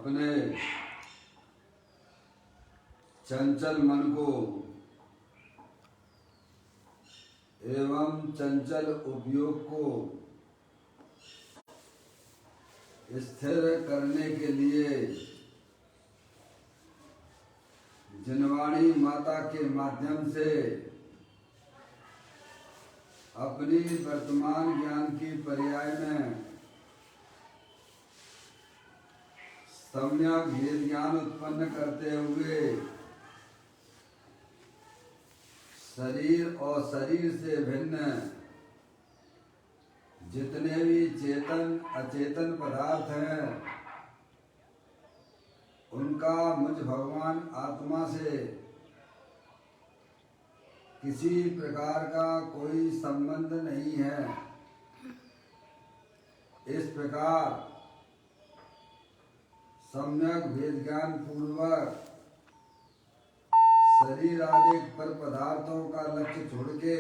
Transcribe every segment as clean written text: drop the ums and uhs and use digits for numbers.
अपने चंचल मन को एवं चंचल उपयोग को स्थिर करने के लिए जिनवाणी माता के माध्यम से अपनी वर्तमान ज्ञान की पर्याय में सम्यक भेद ज्ञान उत्पन्न करते हुए शरीर और शरीर से भिन्न जितने भी चेतन अचेतन पदार्थ हैं उनका मुझ भगवान आत्मा से किसी प्रकार का कोई संबंध नहीं है। इस प्रकार सम्यक भेद ज्ञान पूर्वक शरीर आदि पर पदार्थों का लक्ष्य छोड़ के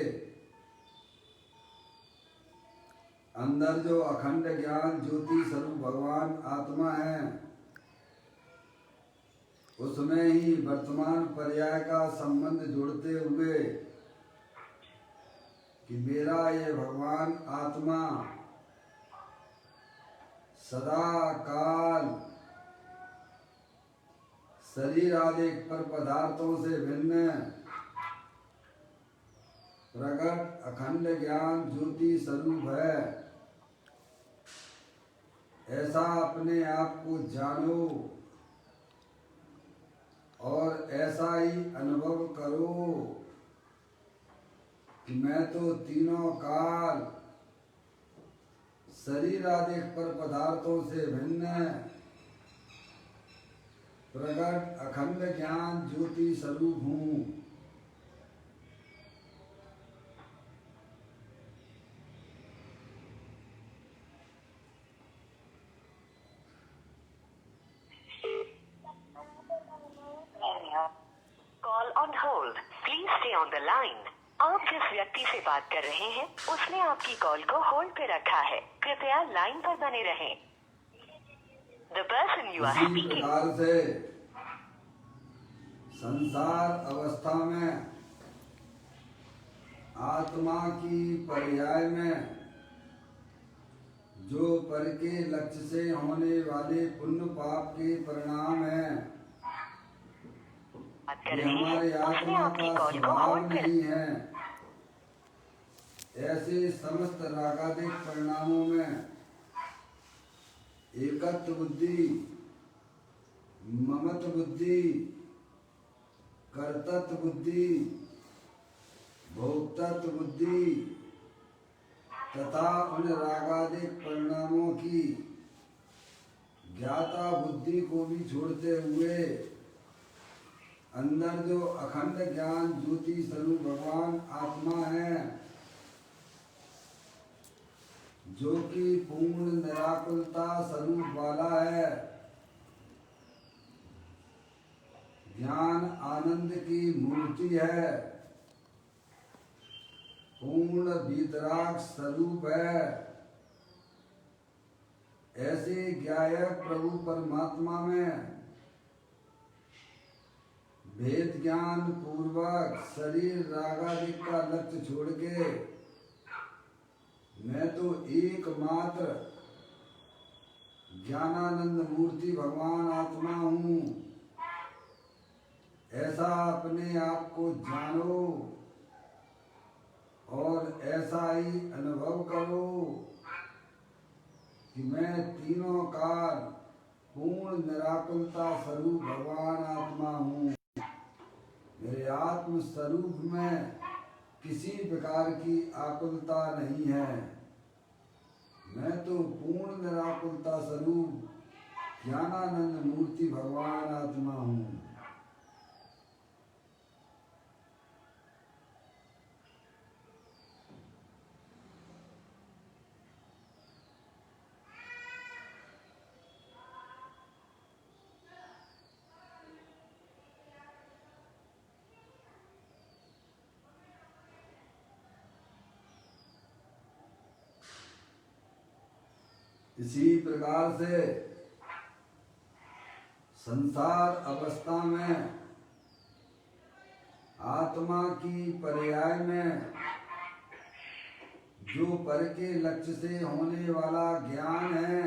अंदर जो अखंड ज्ञान ज्योति स्वरूप भगवान आत्मा है उसमें ही वर्तमान पर्याय का संबंध जोड़ते हुए कि मेरा ये भगवान आत्मा सदा काल शरीर आदि पर पदार्थों से भिन्न प्रकट अखंड ज्ञान ज्योति स्वरूप है। ऐसा अपने आप को जानो और ऐसा ही अनुभव करो कि मैं तो तीनों काल शरीर आदि पर पदार्थों से भिन्न प्रकट अखंड ज्ञान ज्योति स्वरूप हूँ। Call on hold, please stay on the line. आप जिस व्यक्ति से बात कर रहे हैं उसने आपकी कॉल को होल्ड पे रखा है, कृपया लाइन पर बने रहें। The person you are इसी speaking प्रकार से संसार अवस्था में आत्मा की पर्याय में जो पर के लक्ष्य से होने वाले पुण्य पाप के परिणाम हैं ये हमारे आत्मा का स्वभाव नहीं है। ऐसे समस्त रागादिक परिणामों में एकत्व बुद्धि, ममत बुद्धि, कर्तृत्व बुद्धि, भोक्तृत्व बुद्धि तथा उन रागादिक परिणामों की ज्ञाता बुद्धि को भी छोड़ते हुए अंदर जो अखंड ज्ञान ज्योति स्वरूप भगवान आत्मा है जो कि पूर्ण निराकुलता स्वरूप वाला है, ज्ञान आनंद की मूर्ति है, पूर्ण वीतराग स्वरूप है। ऐसे ज्ञायक प्रभु परमात्मा में भेद ज्ञान पूर्वक शरीर रागादिक का लक्ष्य छोड़ के मैं तो एकमात्र ज्ञानानंद मूर्ति भगवान आत्मा हूँ। ऐसा अपने आप को जानो और ऐसा ही अनुभव करो कि मैं तीनों काल पूर्ण निराकुलता स्वरूप भगवान आत्मा हूँ। मेरे आत्म स्वरूप में किसी प्रकार की आकुलता नहीं है। मैं तो पूर्ण निराकुलता स्वरूप ज्ञानानंद मूर्ति भगवान आत्मा हूँ। इसी प्रकार से संसार अवस्था में आत्मा की पर्याय में जो पर के लक्ष्य से होने वाला ज्ञान है,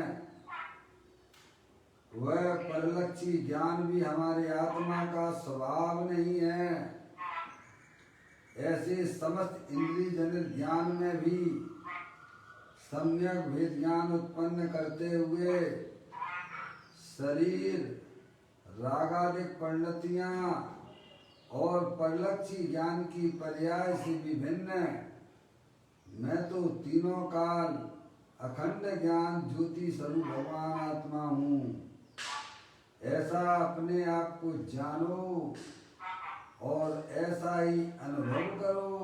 वह परलक्षी ज्ञान भी हमारे आत्मा का स्वभाव नहीं है। ऐसे समस्त इंद्रिय जनित ज्ञान में भी सम्यक भेद ज्ञान उत्पन्न करते हुए शरीर, रागादिक परिणतियां और परलक्षी ज्ञान की पर्याय से विभिन्न मैं तो तीनों काल अखंड ज्ञान ज्योति स्वरूप भगवान आत्मा हूँ। ऐसा अपने आप को जानो और ऐसा ही अनुभव करो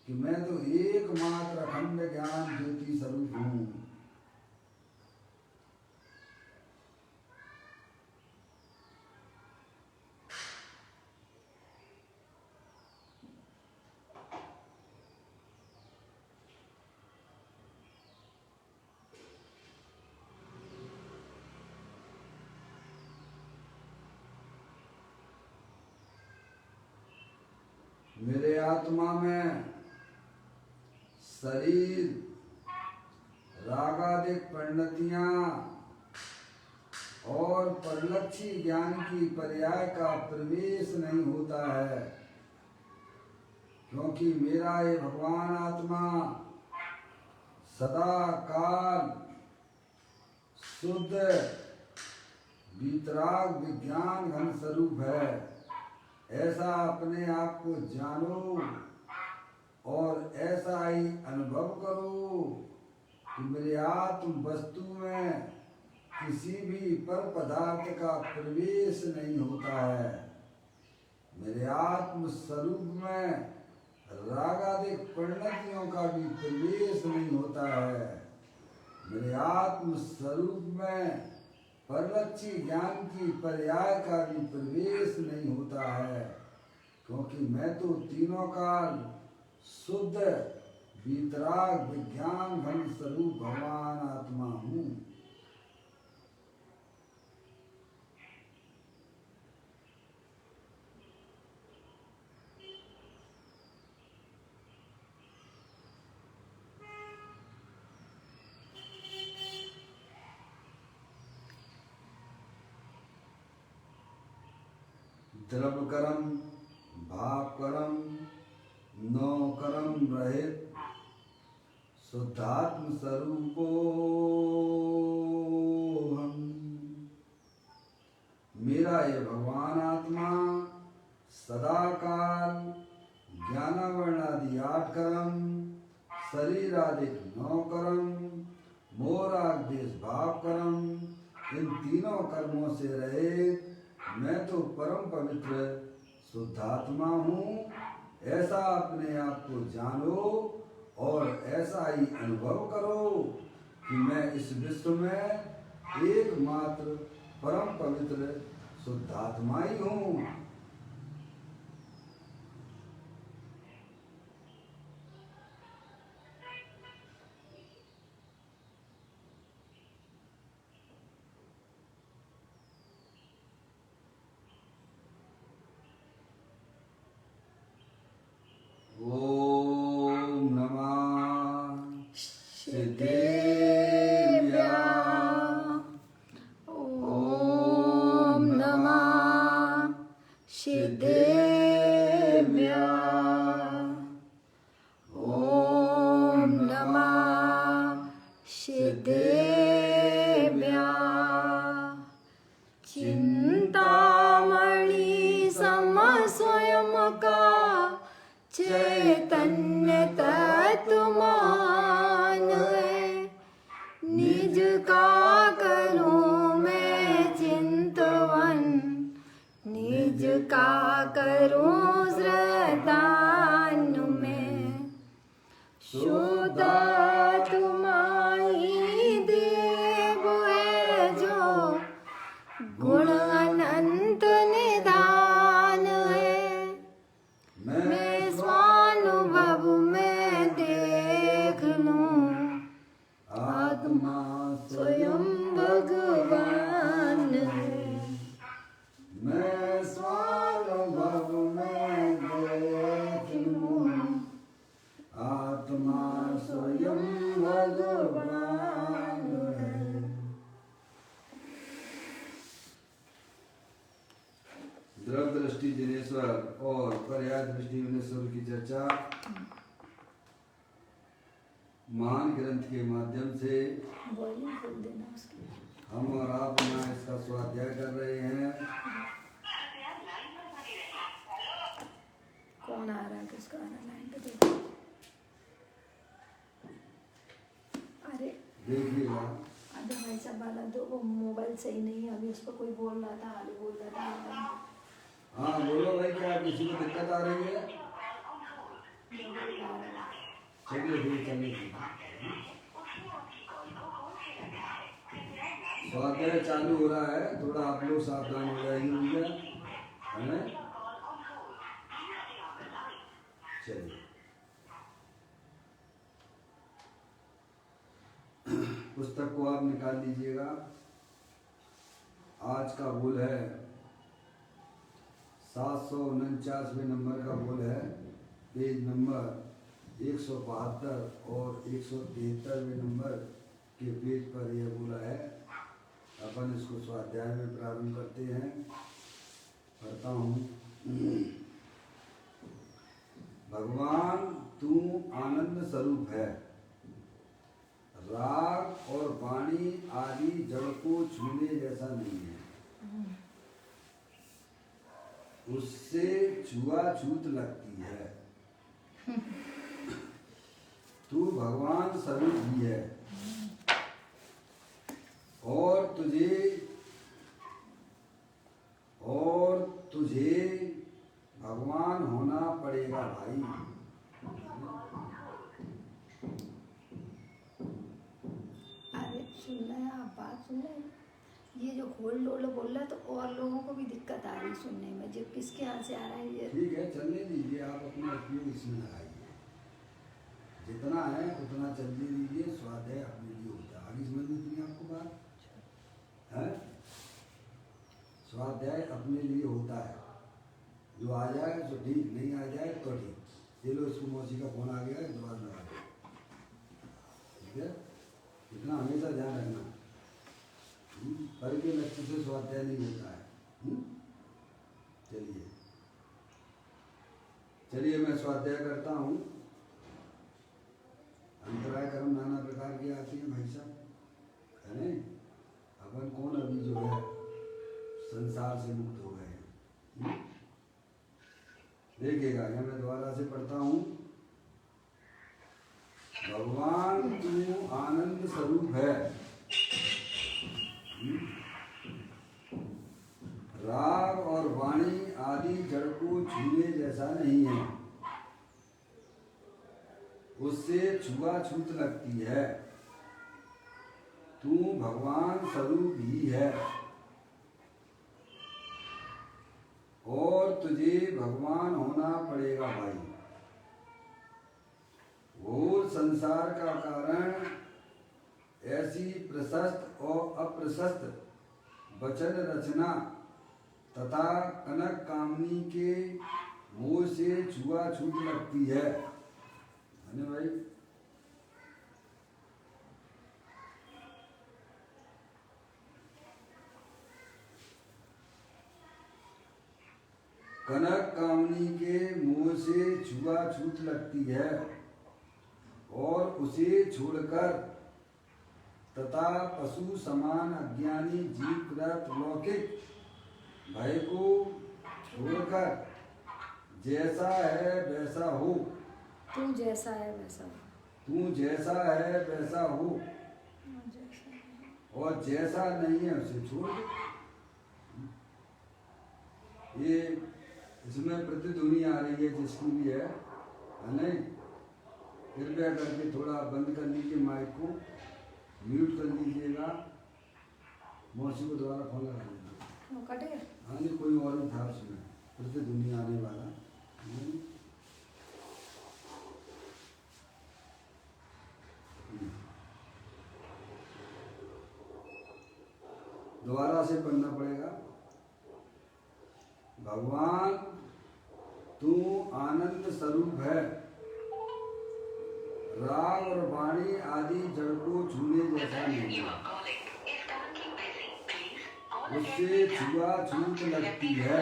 कि मैं तो एकमात्र अखंड ज्ञान ज्योति स्वरूप हूँ। मेरे आत्मा में शरीर, रागादिक परिणतियां और परलक्षी ज्ञान की पर्याय का प्रवेश नहीं होता है, क्योंकि मेरा ये भगवान आत्मा सदा काल शुद्ध वीतराग विज्ञान घन स्वरूप है। ऐसा अपने आप को जानो और ऐसा ही अनुभव करो कि मेरे आत्म वस्तु में किसी भी पर पदार्थ का प्रवेश नहीं होता है। मेरे आत्म स्वरूप में रागादिक परिणतियों का भी प्रवेश नहीं होता है। मेरे आत्म स्वरूप में परलक्षी ज्ञान की पर्याय का भी प्रवेश नहीं होता है, क्योंकि मैं तो तीनों काल शुद्ध वीतराग विज्ञान घन स्वरूप भगवान आत्मा हूँ। द्रव कर्म भाव कर्म नौ कर्म रहित शुद्धात्म स्वरूपो हम। मेरा ये भगवान आत्मा सदा काल ज्ञानावरणादि 8 कर्म, शरीरादिक 9 कर्म, मोराग देश भाव कर्म, इन तीनों कर्मों से रहित मैं तो परम पवित्र शुद्धात्मा हूँ। ऐसा अपने आप को जानो और ऐसा ही अनुभव करो कि मैं इस विश्व में एकमात्र परम पवित्र शुद्धात्मा ही हूँ। ओम नमः सिद्धेभ्यः। ओम नमः सिद्धेभ्यः। ओम नमः सिद्धेभ्यः। चिंतामणि सम स्वयं का चैतन्य तत्वमान है। निज का करूं मैं चिंतवन, निज का करूं श्रद्धान में। शुद्ध तुम्हारी देव है जो गुण अनंत निधान है। मैं स्वानुभव में देख लूं आत्मा स्वयं भगवान है। द्रव दृष्टि जिनेश्वर और पर्याय दृष्टि विनेश्वर की चर्चा महान ग्रंथ के माध्यम से वॉल्यूम खोल देना उसकी। हम और आप यहाँ इसका स्वाध्याय कर रहे हैं। कौन आ रहा है, किसका आ रहा है, लाइन पे देखो। अरे देखिएगा, अरे भाई साहब वाला दो, वो मोबाइल सही नहीं है अभी, उस पर कोई बोल रहा था, आलू बोल रहा था। हाँ बोलो भाई, क्या किसी को दिक्कत आ रही है? चलिए ठीक, चलिए स्वाध्याय चालू हो रहा है, थोड़ा आप लोग सावधान हो जाइए भैया, है ना? चलिए पुस्तक को आप निकाल लीजिएगा। आज का बोल है 749वें नंबर का बोल है, पेज नंबर 172 और 173वें नंबर के पेज पर यह बोला है। अपन इसको स्वाध्याय में प्रारंभ करते हैं। पढ़ता हूँ। भगवान तू आनंद स्वरूप है, राग और वाणी आदि जड़ को छूने जैसा नहीं है, उससे छुआछूत लगती है। तू भगवान स्वरूप भी है और तुझे भगवान होना पड़ेगा भाई। अरे सुन रहे हैं आप, बात सुन रहे हैं? ये जो खोल डोल बोल रहा है तो और लोगों को भी दिक्कत आ रही सुनने में, जो किसके यहाँ से आ रहा है ये। ठीक है, चलने दीजिए, आप अपना उपयोग इसमें लगाइए, जितना है उतना चलने दीजिए। स्वाध्याय अपने लिए होता है, आगे समझ में नहीं आपको बात है? स्वाध्याय अपने लिए होता है, जो आ जाए तो ठीक, नहीं आ जाए तो ठीक। ये लो, इसको मौसी का फोन आ गया है, दोबारा लगा दो, ठीक है? इतना हमेशा ध्यान रखना, पर के लक्ष्य से स्वाध्याय नहीं होता है। चलिए चलिए मैं स्वाध्याय करता हूँ। अंतराय कर्म नाना प्रकार के आते हैं भाई साहब, है नहीं? अपन कौन अभी जो है संसार से मुक्त हो गए हैं। देखिएगा, यह मैं दोबारा से पढ़ता हूँ। भगवान तू आनंद स्वरूप है, राग और वाणी आदि जड़ को छूने जैसा नहीं है, उससे छुआछूत लगती है। तू भगवान स्वरूप ही है और तुझे भगवान होना पड़ेगा भाई। घोर संसार का कारण ऐसी प्रशस्त और अप्रशस्त वचन रचना तथा कनक कामनी के मोह से छुआछूत लगती है भाई। कनक कामनी के मोह से छुआछूत लगती है और उसे छोड़कर तथा पशु समान अज्ञानी जीव कृत लौकिक भय को छोड़कर जैसा है वैसा हो। तू जैसा है वैसा हो। तू जैसा है वैसा हो और जैसा नहीं है उसे छोड़ दे। ये इसमें प्रतिध्वनि आ रही है जिसकी भी है नहीं? कृपया करके थोड़ा बंद कर लीजिए, माइक को म्यूट कर लीजिएगा। मौसी को दोबारा फोन लगा देना। वो कटे? हाँ नहीं, कोई और भी था उसमें प्रतिध्वनि आने वाला। दोबारा से पढ़ना पड़ेगा। भगवान तू आनंद स्वरूप है, राग और वाणी आदि जड़ को छूने जैसा नहीं है, उससे छुआछूत लगती है।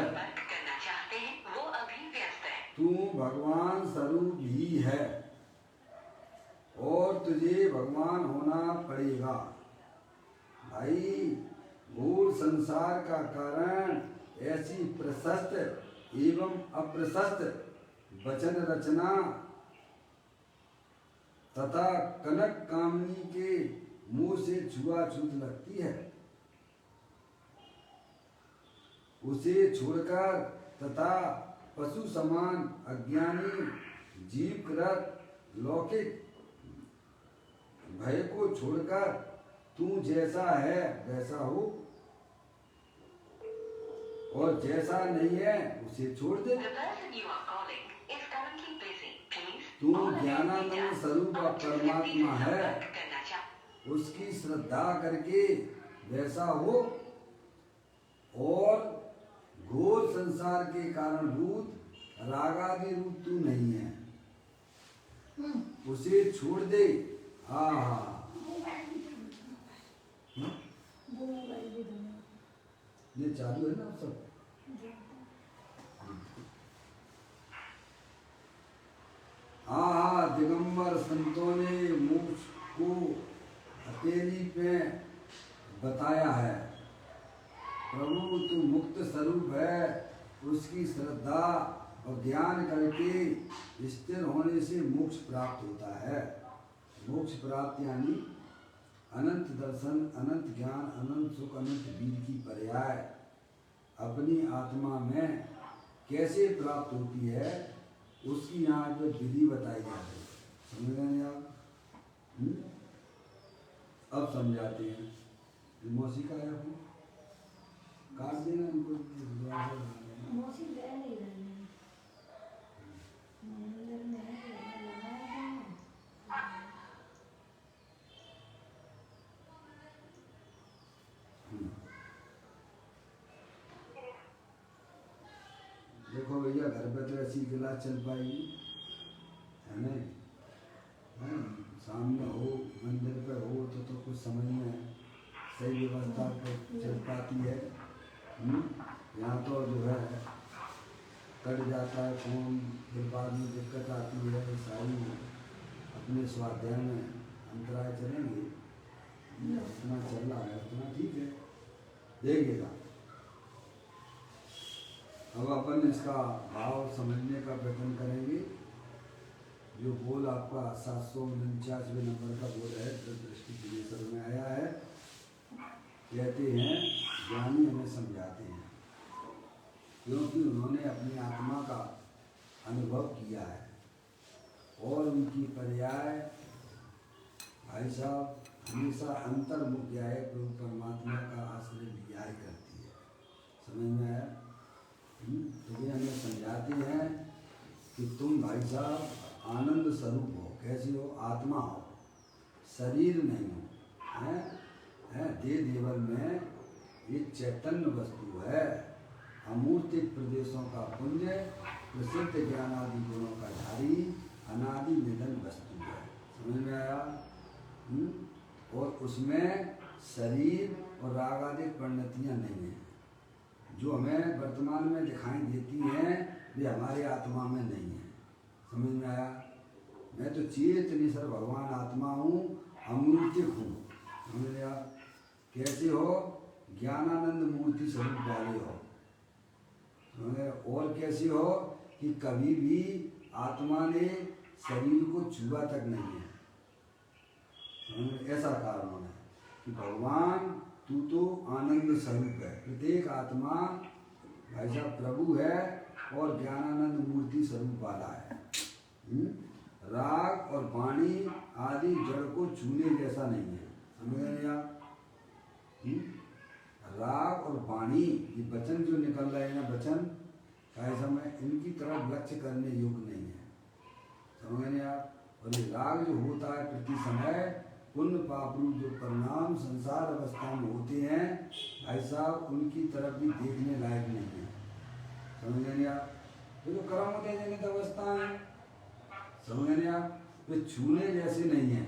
तू भगवान स्वरूप ही है और तुझे भगवान होना पड़ेगा। भाई घोर संसार का कारण ऐसी प्रशस्त एवं अप्रशस्त वचन रचना तथा कनक कामनी के मुंह से छुआछूत लगती है। उसे छोड़कर तथा पशु समान अज्ञानी जीवकृत लौकिक भय को छोड़कर तू जैसा है वैसा हो और जैसा नहीं है उसे छोड़ दे। The person you are calling is currently busy. Please तू call again ज्ञानानंद later. स्वरूप आप जिस व्यक्ति परमात्मा से है, संपर्क करना चाहते उसकी श्रद्धा करके वैसा हो और घोर संसार के कारणभूत रागादि रूप तू नहीं है, उसे छोड़ दे। हाँ वो मोबाइल भी दो। ये चालू है ना आप सब? हाँ, दिगंबर संतों ने मोक्ष को हथेली पे बताया है। प्रभु तू मुक्त स्वरूप है, उसकी श्रद्धा और ज्ञान करके स्थिर होने से मोक्ष प्राप्त होता है। मोक्ष प्राप्त यानी अनंत दर्शन, अनंत ज्ञान, अनंत सुख, अनंत वीर की पर्याय अपनी आत्मा में कैसे प्राप्त होती है उसकी यहाँ पे विधि बताई जाती है। समझ रहे हैं आप? अब समझाते हैं। मौसी का है आपको काट देना इनको। मौसी दे नहीं रही है। मंदिर में लगाया था। देखो भैया, घर पे तो ऐसी गिलास चल पाएगी है नहीं? सामने हो, मंदिर पे हो तो कुछ समझ में सही व्यवस्था तो चल पाती है। यहाँ तो जो है कट जाता है फोन, फिर बाद में दिक्कत आती है। सारी अपने स्वाध्याय में अंतराय चलेंगे। जितना चल रहा है उतना ठीक है, देखिएगा। अब अपन इसका भाव समझने का प्रयत्न करेंगे। जो बोल आपका 749वें नंबर का बोल है, दृष्टि पिनेश्वर में आया है। कहते हैं ज्ञानी हमें समझाते हैं क्योंकि उन्होंने अपनी आत्मा का अनुभव किया है और उनकी पर्याय भाई साहब हमेशा अंतर्मुख है, प्रभु परमात्मा का आश्रय लिया करती है। समझ में आया? तो ये हमें समझाते हैं कि तुम भाई साहब आनंद स्वरूप हो। कैसी हो? आत्मा हो, शरीर नहीं हो। है देह देवल में ये चैतन्य वस्तु है, अमूर्तिक प्रदेशों का पुंज, प्रसिद्ध ज्ञानादि गुणों का धारी, अनादि निधन वस्तु है। समझ में आया? और उसमें शरीर और रागादिक परिणतियाँ नहीं हैं। जो हमें वर्तमान में दिखाई देती हैं वे हमारे आत्मा में नहीं है। समझ में आया? मैं तो चेतनेश्वर भगवान आत्मा हूँ, अमूर्तिक हूँ। समझ लिया? कैसे हो? ज्ञानानंद मूर्ति स्वरूप वाले हो। और कैसे हो कि कभी भी आत्मा ने शरीर को छुआ तक नहीं है। ऐसा कारण है कि भगवान तू तो आनंद स्वरूप है। प्रत्येक आत्मा भाई साहब प्रभु है और ज्ञानानंद मूर्ति स्वरूप वाला है। राग और वाणी आदि जड़ को छूने जैसा नहीं है। समझ रहे हैं आप? राग और वाणी ये वचन जो निकल रहे हैं ना, वचन ऐसा में इनकी तरफ लक्ष्य करने योग्य नहीं है। समझ रहे हैं आप? और ये राग जो होता है प्रति समय पुण्य पाप रूप जो परिणाम संसार अवस्था में होते हैं भाई साहब, उनकी तरफ भी देखने लायक नहीं है। समझ रहे हैं आप? ये तो कर्म होते जनित अवस्था है। समझ रहे हैं आप? वे छूने जैसे नहीं है।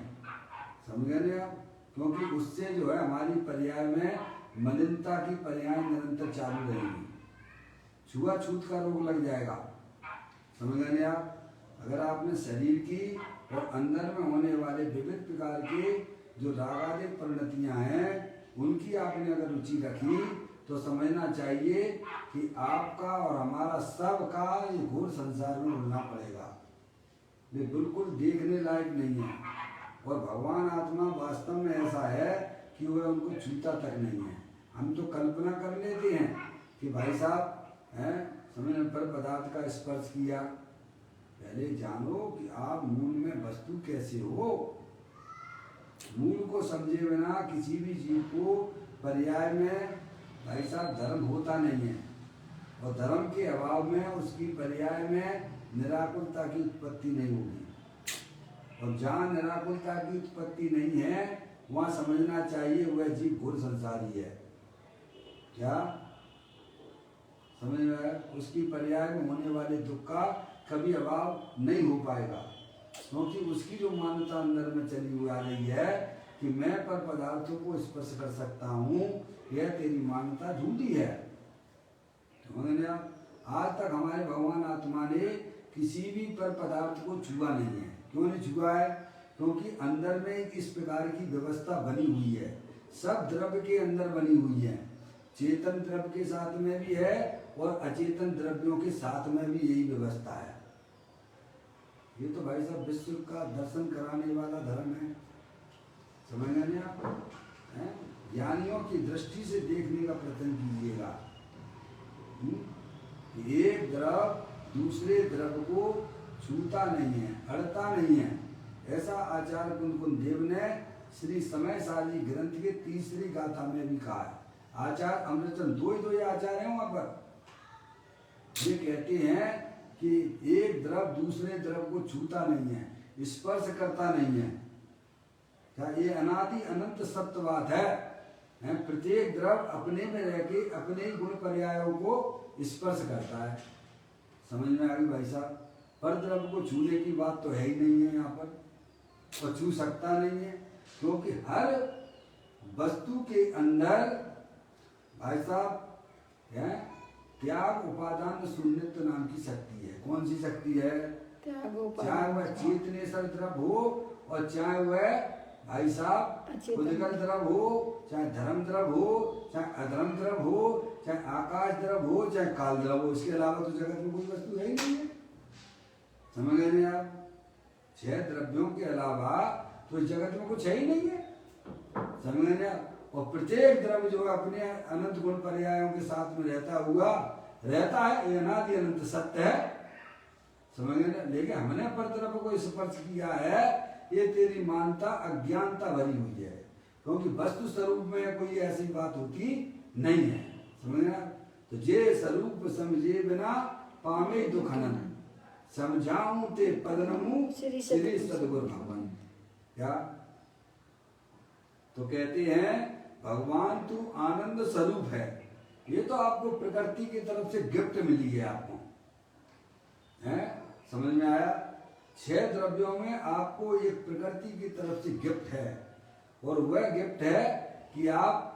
समझ रहे हैं आप? क्योंकि उससे जो है हमारी पर्याय में मलिनता की पर्याय निरंतर चालू रहेगी। छुआछूत का रोग लग जाएगा। समझ गए आप? अगर आपने शरीर की और अंदर में होने वाले विविध प्रकार के जो रागादिक परिणतियां हैं उनकी आपने अगर रुचि रखी तो समझना चाहिए कि आपका और हमारा सबका ये घोर संसार में उड़ना पड़ेगा। ये बिल्कुल देखने लायक नहीं है। और भगवान आत्मा वास्तव में ऐसा है कि वह उनको छूता तक नहीं है। हम तो कल्पना कर लेते हैं कि भाई साहब हैं समझ पर पदार्थ का स्पर्श किया। पहले जानो कि आप मूल में वस्तु कैसे हो। मूल को समझे बिना किसी भी जीव को पर्याय में भाई साहब धर्म होता नहीं है। और धर्म के अभाव में उसकी पर्याय में निराकुलता की उत्पत्ति नहीं होगी। और जहाँ निराकुलता की उत्पत्ति नहीं है वहाँ समझना चाहिए वह जीव घोर संसारी है। क्या समझ में आया? उसकी पर्याय में होने वाले दुख का कभी अभाव नहीं हो पाएगा, क्योंकि उसकी जो मान्यता अंदर में चली हुई आ रही है कि मैं पर पदार्थों को स्पर्श कर सकता हूँ, यह तेरी मान्यता झूठी है। आज तक हमारे भगवान आत्मा ने किसी भी पर पदार्थ को छुआ नहीं है। क्यों नहीं छुआ है? क्योंकि अंदर में इस प्रकार की व्यवस्था बनी हुई है। सब द्रव्य के अंदर बनी हुई है। चेतन द्रव्य के साथ में भी है और अचेतन द्रव्यों के साथ में भी यही व्यवस्था है। ये तो भाई साहब विश्व का दर्शन कराने वाला धर्म है। समझ गए नहीं आप? ज्ञानियों की दृष्टि से देखने का प्रयत्न कीजिएगा। एक द्रव दूसरे द्रव को छूता नहीं है, अड़ता नहीं है। ऐसा आचार्य कुंकुन देव ने श्री समय सारी ग्रंथ के तीसरी गाथा में भी कहा है। आचार्य अमृतचंद दो ही आचार्य हैं वहां पर। ये कहते हैं कि एक द्रव दूसरे द्रव को छूता नहीं है, स्पर्श करता नहीं है। क्या ये अनादि अनंत सत्य बात है? प्रत्येक द्रव अपने में रह के अपने ही गुण पर्यायों को स्पर्श करता है। समझ में आ गई भाई साहब? पर द्रव को छूने की बात तो है ही नहीं है यहाँ पर, और छू सकता नहीं है, क्योंकि हर वस्तु के अंदर भाई साहब है त्याग उपादान शून्यत्व नाम की शक्ति है। कौन सी शक्ति है? चाहे वह चेतनेश्वर द्रव हो और चाहे वह भाई साहब उदगल द्रव हो, चाहे धर्म द्रव हो, चाहे अधर्म द्रव हो, चाहे आकाश द्रव हो, चाहे काल द्रव हो। इसके अलावा तो जगत में कोई वस्तु है ही नहीं है। समझ गए नहीं आप? 6 द्रव्यों के अलावा तो इस जगत में कुछ है ही नहीं है। समझ गए आप? और प्रत्येक द्रव्य जो अपने अनंत गुण पर्यायों के साथ में रहता है, ये अनादि अनंत सत्य है। समझ गए? लेकिन हमने पर द्रव्य को स्पर्श किया है, ये तेरी मानता अज्ञानता भरी हुई है, क्योंकि वस्तु स्वरूप में कोई ऐसी बात होती नहीं है। समझ गए? तो जे स्वरूप समझे बिना पामे दुख अनंत, समझाऊं ते पदनमु श्री सदगुरु भगवान। क्या तो कहते हैं भगवान तू आनंद स्वरूप है। ये तो आपको प्रकृति की तरफ से गिफ्ट मिली है आपको, है? समझ में आया? 6 द्रव्यों में आपको एक प्रकृति की तरफ से गिफ्ट है, और वह गिफ्ट है कि आप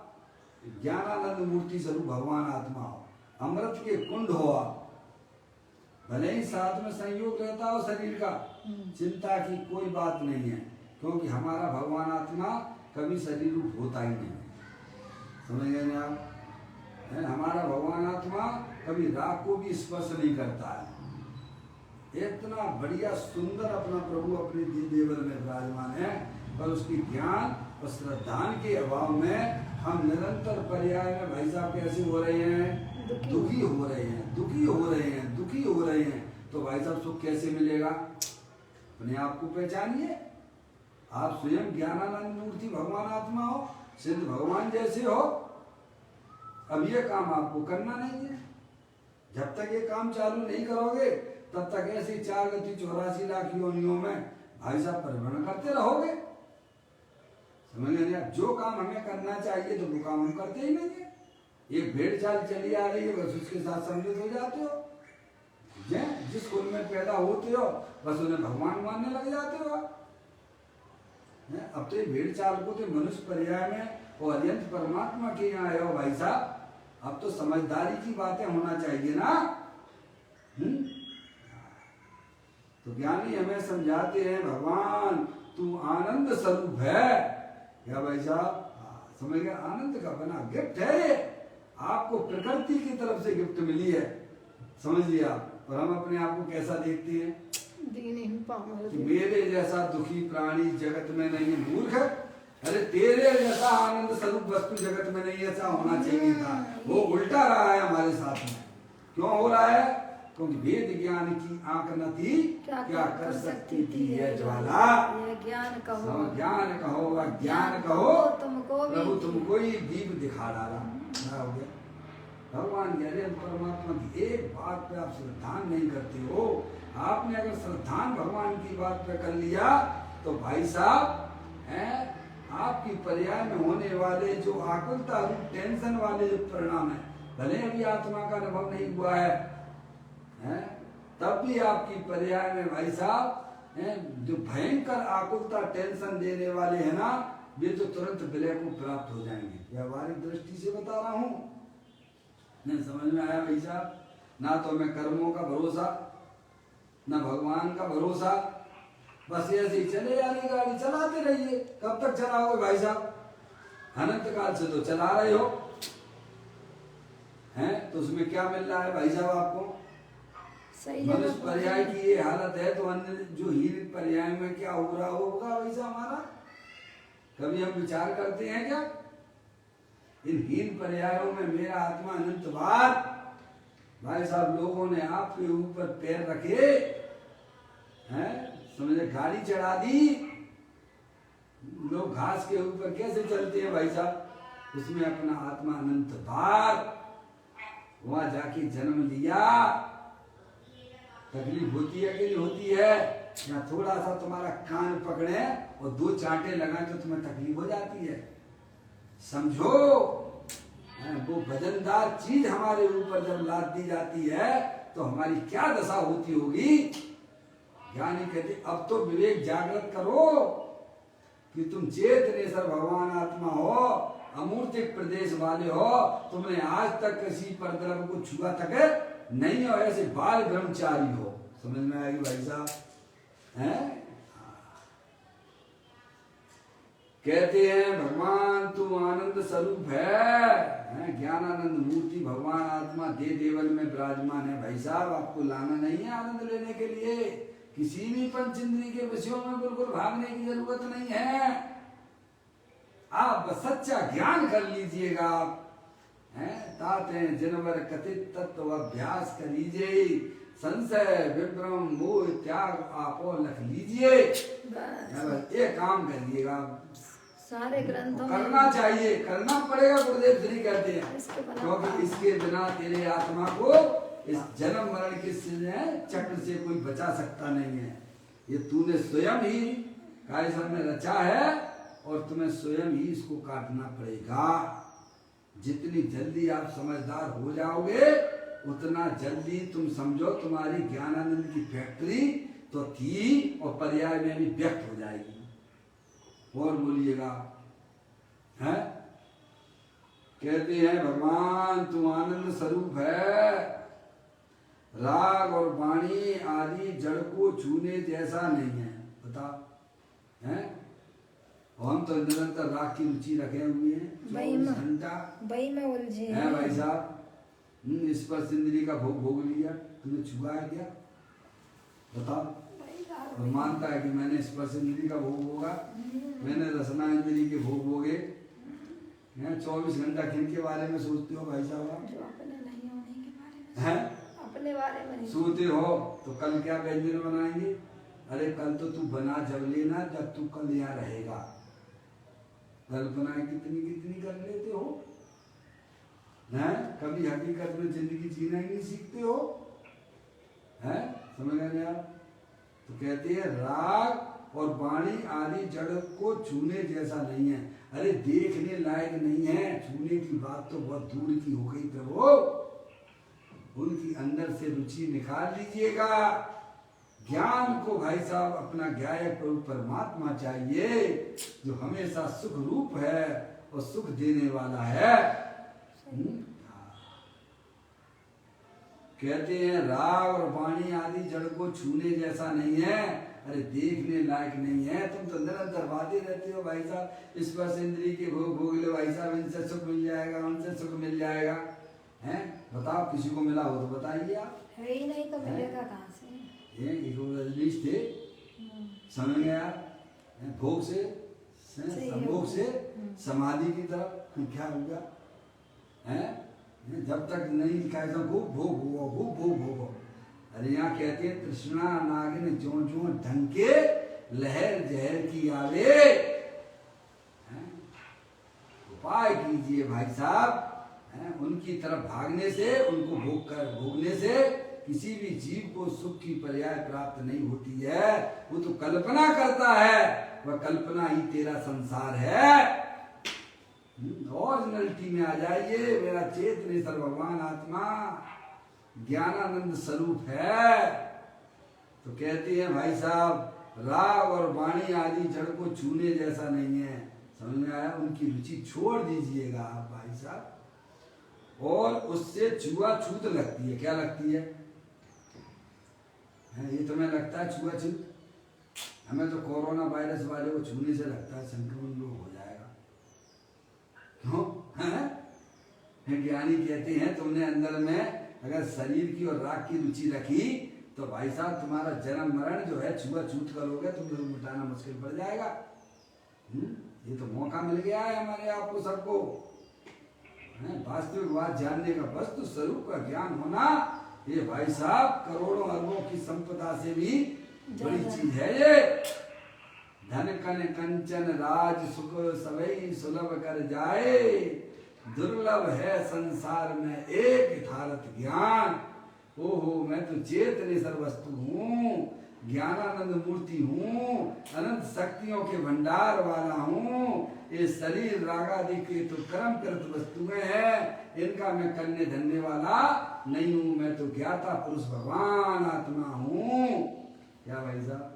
ज्ञानानंद मूर्ति स्वरूप भगवान आत्मा हो, अमृत के कुंड हो आप। भले ही साथ में संयोग रहता हो शरीर का, चिंता की कोई बात नहीं है, क्योंकि हमारा भगवान आत्मा कभी शरीर रूप होता ही नहीं है। समझ गए ना आप? हमारा भगवान आत्मा कभी राग को भी स्पर्श नहीं करता है। इतना बढ़िया सुंदर अपना प्रभु अपने देवल में विराजमान है, पर उसकी ज्ञान और श्रद्धान के अभाव में हम निरंतर पर्याय में भाई साहब कैसे हो रहे हैं? दुखी हो रहे हैं, दुखी हो रहे हैं, दुखी हो रहे हैं। तो भाई साहब सुख कैसे मिलेगा? अपने आप को पहचानिए। आप स्वयं ज्ञानानंद मूर्ति भगवान आत्मा हो, सिद्ध भगवान जैसे हो। अब ये काम आपको करना नहीं है। जब तक ये काम चालू नहीं करोगे तब तक ऐसे 4 गति 84 लाख योनियों में भाई साहब परिभ्रमण करते रहोगे। समझ गए? जो काम हमें करना चाहिए तो वो काम हम करते ही नहीं है। एक भेड़ चाल चली आ रही है, बस उसके साथ सम्मिलित हो जाते हो। जिस कुल में पैदा होते हो बस उन्हें भगवान मानने लग जाते हो आप। अब तो भेड़ चाल को तो मनुष्य पर्याय में और अत्यंत परमात्मा के यहाँ आए हो भाई साहब। अब तो समझदारी की बातें होना चाहिए ना। तो ज्ञानी हमें समझाते हैं भगवान तू आनंद स्वरूप है। क्या भाई साहब समझ गए? आनंद का बना गिफ्ट है ये, आपको प्रकृति की तरफ से गिफ्ट मिली है, समझ लिया। और हम अपने आप को कैसा देखते हैं कि मेरे जैसा दुखी प्राणी जगत में नहीं है, मूर्ख है। अरे तेरे जैसा आनंद स्वरूप वस्तु जगत में नहीं, ऐसा होना चाहिए था। वो उल्टा रहा है हमारे साथ में। क्यों हो रहा है? क्योंकि वेद ज्ञान की आंख न थी, क्या कर सकती थी यह ज्वाला। ज्ञान कहो, ज्ञान कहो, ज्ञान कहो, तुमको प्रभु तुमको ही दीप दिखा डाला। क्या हो गया? भगवान कह रहे परमात्मा की एक बात पे आप श्रद्धान नहीं करते हो। आपने अगर श्रद्धान भगवान की बात पे कर लिया तो भाई साहब हैं, आपकी पर्याय में होने वाले जो आकुलता रूप टेंशन वाले जो परिणाम है, भले अभी आत्मा का अनुभव नहीं हुआ है, हैं, तब भी आपकी पर्याय में भाई साहब जो भयंकर आकुलता टेंशन देने वाले है ना, वे तो तुरंत विलय को प्राप्त हो जाएंगे। व्यवहारिक दृष्टि से बता रहा हूँ, नहीं समझ में आया भाई साहब? ना तो हमें कर्मों का भरोसा, ना भगवान का भरोसा, बस ऐसे ही चले जाने गाड़ी चलाते रहिए। कब तक चलाओगे भाई साहब? अनंत काल से तो चला रहे हो हैं, तो उसमें क्या मिल रहा है भाई साहब आपको? मनुष्य पर्याय की ये हालत है, तो अन्य जो हीन पर्याय में क्या हो रहा होगा भाई साहब हमारा? कभी हम विचार करते हैं क्या? इन हीन पर्यायों में मेरा आत्मा अनंत बार भाई साहब लोगों ने आपके ऊपर पैर रखे हैं, समझे, गाड़ी चढ़ा दी। लोग घास के ऊपर कैसे चलते हैं भाई साहब? उसमें अपना आत्मा अनंत बार वहां जाके जन्म लिया। तकलीफ होती है कि नहीं होती है? या थोड़ा सा तुम्हारा कान पकड़े और दो चांटे लगाए तो तुम्हें तकलीफ हो जाती है। समझो, वो वजनदार चीज हमारे ऊपर जब लाद दी जाती है तो हमारी क्या दशा होती होगी। ज्ञानी कहते अब तो विवेक जागृत करो कि तुम चेतनेश्वर भगवान आत्मा हो, अमूर्तिक प्रदेश वाले हो। तुमने आज तक किसी परद्रव्य को छुआ तक नहीं हो, ऐसे बाल ब्रह्मचारी हो। समझ में आएगी भाई साहब? हैं? कहते हैं भगवान तू आनंद स्वरूप है, ज्ञानानंद मूर्ति भगवान आत्मा दे देवल में विराजमान है। भाई साहब आपको लाना नहीं है आनंद लेने के लिए, किसी भी पंच इंद्रिय के विषयों में बिल्कुल भागने की जरूरत नहीं है। आप बस सच्चा ज्ञान कर लीजिएगा। ताते जनवर कथित तत्व अभ्यास कर लीजिए, संशय विभ्रम मोह त्याग आपो लख लीजिए। ये काम करिएगा, सारे ग्रंथों करना चाहिए, करना पड़ेगा। गुरुदेव श्री कहते हैं क्योंकि इसके बिना तेरे आत्मा को इस जन्म मरण के चक्र से कोई बचा सकता नहीं है। ये तूने स्वयं ही कायसा में रचा है और तुम्हें स्वयं ही इसको काटना पड़ेगा। जितनी जल्दी आप समझदार हो जाओगे उतना जल्दी तुम समझो तुम्हारी ज्ञानानंद की फैक्ट्री तो थी और पर्याय में भी व्यक्त हो जाएगी। और बोलिएगा, हैं? कहते हैं भगवान तू आनंद स्वरूप है, राग और वाणी आदि जड़ को छूने जैसा नहीं है। बता हैं? हम तो निरंतर राग की रुचि रखे हुए हैं, 24 घंटा भाई में उलझे हैं भाई साहब। स्पर्श इंद्रिय का भोग भोग लिया, तुमने छुआ है क्या? बताओ। और मानता है कि मैंने स्पर्श इंद्रिय का भोग भोगा, मैंने रसना इंद्रिय के भोग भोगे। 24 घंटा किन के बारे में सोचते हो भाई साहब? जो अपने नहीं होने के बारे में हैं? अपने बारे में नहीं सोते हो तो कल क्या व्यंजन बनाएंगे? अरे कल तो तू बना जब लेना जब तू कल यहाँ रहेगा। कल्पनाएं कितनी कितनी कर लेते हो, हैं? कभी हकीकत में जिंदगी जीना ही नहीं सीखते हो, हैं? समझ गए आप? तो कहते हैं राग और वाणी आदि जड़ को छूने जैसा नहीं है। अरे देखने लायक नहीं है, छूने की बात तो बहुत दूर की हो गई प्रभु। उनकी अंदर से रुचि निकाल लीजिएगा। ज्ञान को भाई साहब अपना ज्ञायक प्रभु परमात्मा चाहिए जो हमेशा सुख रूप है और सुख देने वाला है। कहते हैं राग और वाणी आदि जड़ को छूने जैसा नहीं है, अरे देखने लायक नहीं है। तुम तो निरंतर बातें रहते हो भाई साहब, इस पर इंद्रिय के भोग भोग लो भाई साहब, इनसे सुख मिल जाएगा, उनसे सुख मिल जाएगा। हैं बताओ, किसी को मिला हो तो बताइए आप। है ही नहीं तो मिलेगा कहाँ से? ये एक रजनीश थे, समझ गया, भोग से संभोग से समाधि की तरफ क्या होगा है, जब तक नहीं कहता भोग भोग हुआ भोग भोग भोग। अरे यहाँ कहते हैं तृष्णा नागिन जो जो ढंग के लहर जहर की आवे, उपाय कीजिए भाई साहब, उनकी तरफ भागने से, उनको भोगने से किसी भी जीव को सुख की पर्याय प्राप्त नहीं होती है। वो तो कल्पना करता है, वह कल्पना ही तेरा संसार है। ओरिजिनलिटी में आ जाइए। मेरा चेतनेश्वर भगवान आत्मा ज्ञानानंद स्वरूप है। तो कहते हैं भाई साहब राग और वाणी आदि जड़ को छूने जैसा नहीं है, समझ में आया? उनकी रुचि छोड़ दीजिएगा आप भाई साहब, और उससे छुआछूत लगती है। क्या लगती है? ये तुम्हें लगता है छुआछूत? हमें तो कोरोना वायरस वाले को छूने से लगता है संक्रमण रोग हो जाएगा। क्यों? ज्ञानी कहते हैं तुमने अंदर में अगर शरीर की और राग की रुचि रखी तो भाई साहब तुम्हारा जन्म मरण जो है छुआछूत करोगे तो मिटाना मुश्किल पड़ जाएगा। ये तो मौका मिल गया है हमारे आपको सबको, वास्तविक बात जानने का, वस्तु स्वरूप का ज्ञान होना, ये भाई साहब करोड़ों अरबों की संपदा से भी बड़ी चीज है। ये धन कन कंचन राज सुख सवई सुलभ कर जाए, दुर्लभ है संसार में एक यथार्थ ज्ञान। ओहो मैं तो चेतनेश्वर वस्तु हूँ, ज्ञानानंद मूर्ति हूँ, अनंत शक्तियों के भंडार वाला हूँ। ये शरीर रागादि के तो कर्मकृत वस्तुएं हैं, इनका मैं करने धरने वाला नहीं हूँ। मैं तो ज्ञाता पुरुष भगवान आत्मा हूँ। क्या भाई साहब,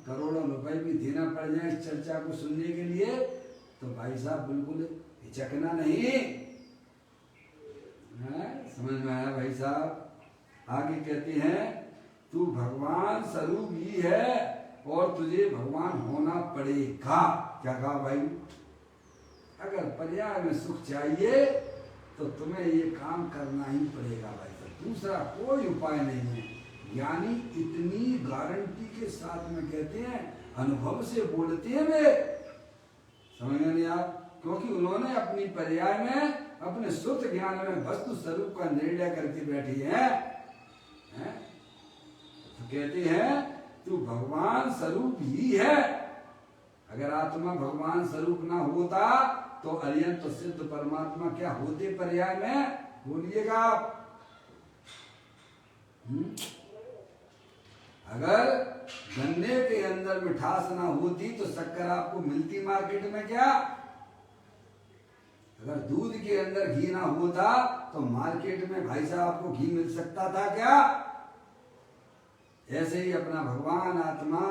करोड़ों रुपए भी देना पड़ जाए इस चर्चा को सुनने के लिए तो भाई साहब बिल्कुल हिचकना नहीं। समझ में आया भाई साहब? आगे कहते हैं तू भगवान स्वरूप ही है और तुझे भगवान होना पड़ेगा। क्या कहा भाई? अगर पर्याय में सुख चाहिए तो तुम्हें ये काम करना ही पड़ेगा भाई साहब, दूसरा कोई उपाय नहीं है। यानी इतनी गारंटी के साथ में कहते हैं, अनुभव से बोलते हैं वे, समझ नहीं आप? क्योंकि उन्होंने अपनी पर्याय में अपने शुद्ध ज्ञान में वस्तु स्वरूप का निर्णय करके बैठी है। तो कहते हैं तू भगवान स्वरूप ही है। अगर आत्मा भगवान स्वरूप ना होता तो अरिहंत तो सिद्ध परमात्मा क्या होते पर्याय में? बोलिएगा आप। अगर गन्ने के अंदर मिठास ना होती तो शक्कर आपको मिलती मार्केट में क्या? अगर दूध के अंदर घी ना होता तो मार्केट में भाई साहब आपको घी मिल सकता था क्या? ऐसे ही अपना भगवान आत्मा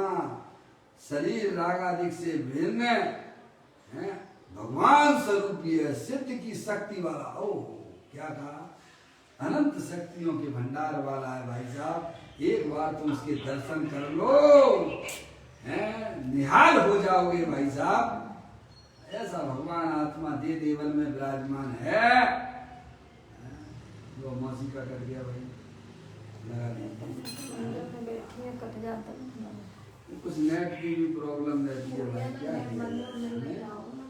शरीर रागादिक से भिन्न है, भगवान स्वरूप है, सिद्ध की शक्ति वाला। ओ क्या कहा? अनंत शक्तियों के भंडार वाला है भाई साहब। एक बार तुम उसके दर्शन कर लो, निहाल हो जाओगे भाई साहब। ऐसा भगवान आत्मा दे देवल में विराजमान है। वो मौसी का कर दिया भाई, लगा नहीं, कट जाता कुछ नेट की भी प्रॉब्लम रहती है भाई, क्या है?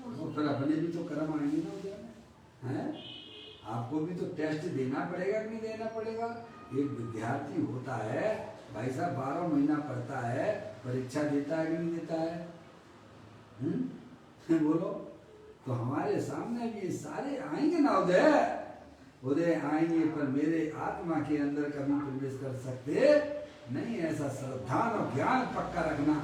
वो फिर अपने भी तो कर्म आएंगे ना उधर, हैं? आपको भी तो टेस्ट देना पड़ेगा कि नहीं देना पड़ेगा? एक विद्यार्थी होता है भाई साहब, 12 महीना पढ़ता है, परीक्षा देता है कि नहीं देता है? बोलो। तो हमारे सामने भी ये सारे आएंगे ना उदय आएंगे, पर मेरे आत्मा के अंदर कभी प्रवेश कर सकते नहीं। ऐसा श्रद्धा और ज्ञान पक्का रखना,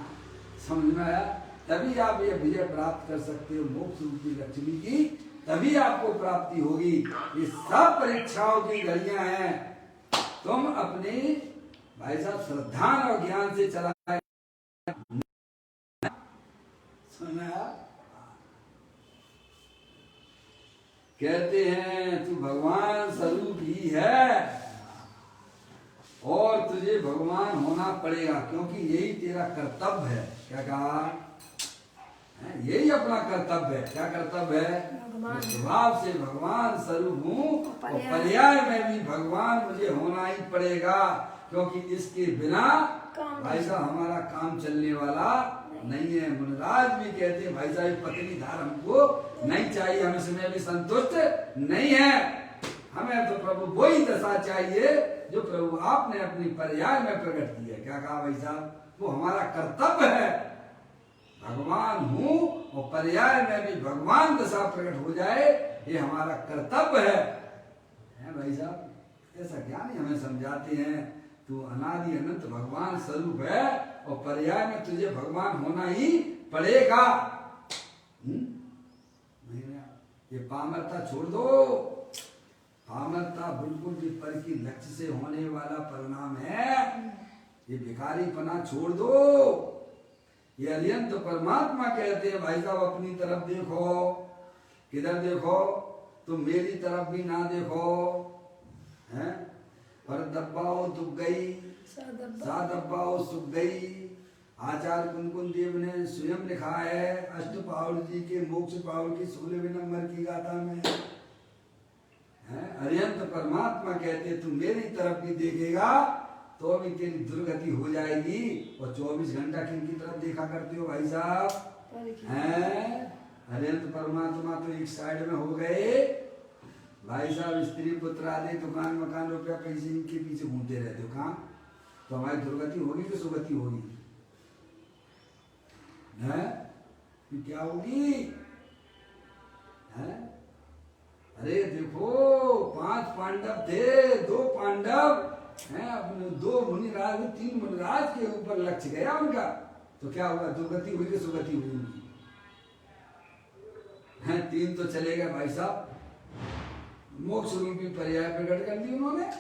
समझ में आया? तभी आप ये विजय प्राप्त कर सकते हो मोक्ष रूपी लक्ष्मी की, तभी आपको प्राप्ति होगी। ये सब परीक्षाओं की घड़ियां हैं, तुम अपने भाई साहब श्रद्धा और ज्ञान से चलाए। सुना? कहते हैं तू भगवान स्वरूप ही है। भगवान होना पड़ेगा, क्योंकि यही तेरा कर्तव्य है। क्या कहा? यही अपना कर्तव्य है। क्या कर्तव्य है? भगवान। स्वभाव से भगवान स्वरूप हूँ और पर्याय में भी भगवान मुझे होना ही पड़ेगा, क्योंकि इसके बिना भाई साहब हमारा काम चलने वाला नहीं है। मुनिराज भी कहते हैं भाई साहब पत्नी धार हमको नहीं चाहिए, हम इसमें भी संतुष्ट नहीं है। हमें तो प्रभु वही दशा चाहिए जो प्रभु आपने अपनी पर्याय में प्रकट की है। क्या कहा भाई साहब? वो हमारा कर्तव्य है। भगवान हूँ और पर्याय में भी भगवान दशा प्रकट हो जाए, ये हमारा कर्तव्य है भाई साहब। ऐसा ज्ञानी हमें समझाते हैं, तू अनादि अनंत भगवान स्वरूप है और पर्याय में तुझे भगवान होना ही पड़ेगा। ये पामरता छोड़ दो। पामरता बिल्कुल भी पर की लक्ष्य से होने वाला परिणाम है। ये भिखारीपना छोड़ दो। ये अलियंत परमात्मा कहते हैं भाई साहब अपनी तरफ देखो। किधर देखो? तुम मेरी तरफ भी ना देखो। हैं? पर दब्बाओ दुख गई, सा दब्बाओ सुख गई। आचार्य कुनकुन देव ने स्वयं लिखा है अष्टपावल जी के मोक्ष पावल की 16वें नंबर की गाथा में। अरियंत परमात्मा कहते तुम मेरी तरफ भी देखेगा तो भी तेरी दुर्गति हो जाएगी। और 24 घंटा किन की तरफ देखा करते हो भाई साहब? हैं? अरियंत परमात्मा तो एक साइड में हो गए भाई साहब। स्त्री पुत्र आदि दुकान मकान रुपया पैसे इनके पीछे घूमते रहते हो। कहाँ? तो हमारी दुर्गति होगी कि सुगति होगी? है क्या होगी? है? अरे देखो 5 पांडव थे, 2 पांडव हैं, अपने 2 मुनिराज, 3 मुनिराज के ऊपर लक्ष्य गया उनका, तो क्या हुआ? दुर्गति हुई कि सुगति हुई उनकी? हैं 3 तो चले गए भाई साहब, मोक्ष रूपी पर्याय प्रकट कर दी उन्होंने।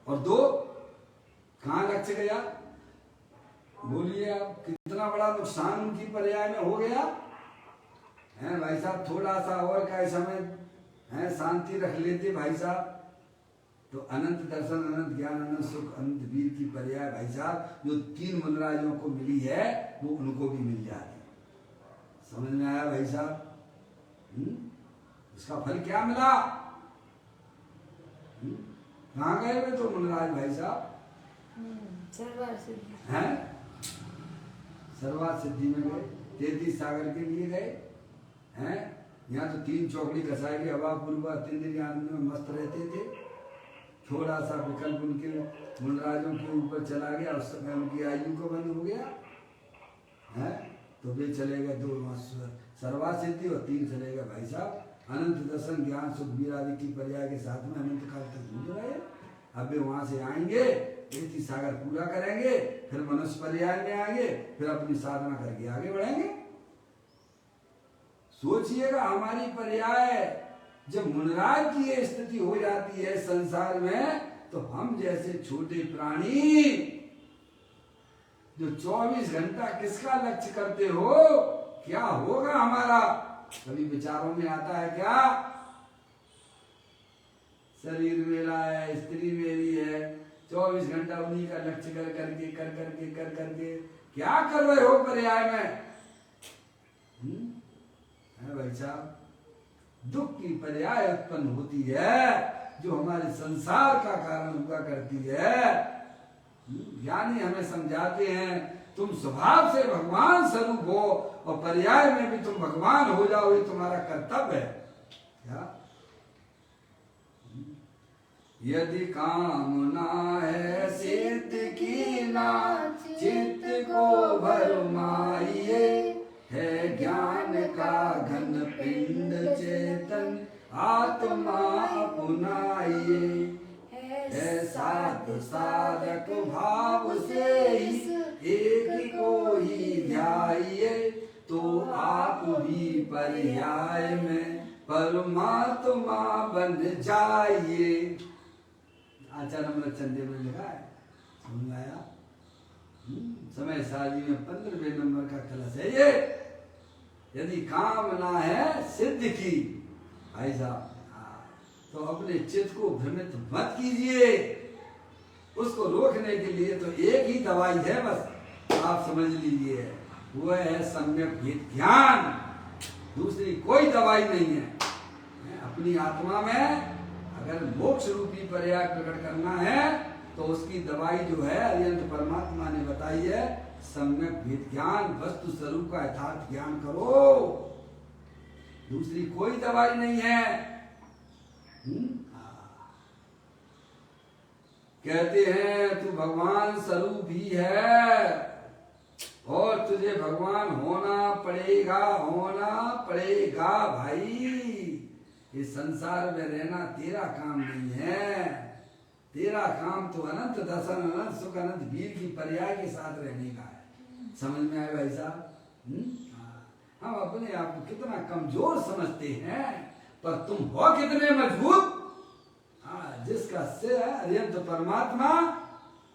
और 2 कहाँ लक्ष्य गया? बोलिए आप, कितना बड़ा नुकसान उनकी पर्याय में हो गया है भाई साहब। थोड़ा सा और का समय है शांति रख लेते भाई साहब, तो अनंत दर्शन, अनंत ज्ञान, अनंत सुख, अनंत वीर की पर्याय भाई साहब जो 3 मुनिराजों को मिली है वो उनको भी मिल जाती। समझ में आया भाई साहब? उसका फल क्या मिला? कहाँ गए वे तो मुनिराज भाई साहब? हैं? सर्वात सिद्धि में गए, 33 सागर के लिए गए हैं। यहाँ तो 3 चौकड़ी कसाई के हवा पूर्वा 3 दिन आनंद में मस्त रहते थे। थोड़ा सा विकल्प उनके मुनिराजों के ऊपर चला गया, उस समय उनकी आयु को बंद हो गया है, तो वे चले गए 2 सर्वात सिद्धि और 3 चले गए भाई साहब अनंत दर्शन, ज्ञान, सुख, वीर आदि की पर्याय के साथ में अनंत काल तक घूम रहे। अब वे वहां से आएंगे, 33 सागर पूरा करेंगे, फिर मनुष्य पर्याय में आएंगे, फिर अपनी साधना करके आगे बढ़ेंगे। सोचिएगा हमारी पर्याय जब मुनिराज की ये स्थिति हो जाती है संसार में, तो हम जैसे छोटे प्राणी जो 24 घंटा किसका लक्ष्य करते हो, क्या होगा हमारा? कभी विचारों में आता है क्या? शरीर मेरा है, स्त्री मेरी है, 24 घंटा उन्हीं का लक्ष्य कर करके क्या कर रहे हो पर्याय में? है भाई साहब, दुख की पर्याय उत्पन्न होती है जो हमारे संसार का कारण हुआ करती है। ज्ञानी हमें समझाते हैं तुम स्वभाव से भगवान स्वरूप हो और पर्याय में भी तुम भगवान हो जाओ, ये तुम्हारा कर्तव्य है। क्या? यदि कामना है सिद्ध की ना, चित्त को भरमाइए, है ज्ञान का घन पिंड चेतन आत्मा अपनाइए, है सात साधक भाव से एक को ही ध्याइए, तो आप भी पर्याय में परमात्मा बन जाइए। आचार्य अमृत चंदेल में लिखा है, समझ में आया? समय सारणी में 15वें नंबर का कलश है ये। यदि कामना है सिद्ध की भाई साहब, तो अपने चित्त को भ्रमित मत कीजिए। उसको रोकने के लिए तो एक ही दवाई है, बस आप समझ लीजिए, वो है सम्यक भेद ज्ञान। दूसरी कोई दवाई नहीं है। अपनी आत्मा में अगर मोक्ष रूपी पर्याय प्रकट करना है तो उसकी दवाई जो है अरिहंत परमात्मा ने बताई है, सम्यक भेद ज्ञान, वस्तु स्वरूप का यथार्थ ज्ञान करो। दूसरी कोई दवाई नहीं है। कहते हैं तू भगवान स्वरूप ही है और तुझे भगवान होना पड़ेगा, होना पड़ेगा भाई। इस संसार में रहना तेरा काम नहीं है। तेरा काम तो अनंत दर्शन, अनंत सुख, अनंत वीर की पर्याय के साथ रहने का है। समझ में आए भाई साहब? हम अपने आप को कितना कमजोर समझते हैं, पर तुम हो कितने मजबूत। जिसका सिर है अरिहंत परमात्मा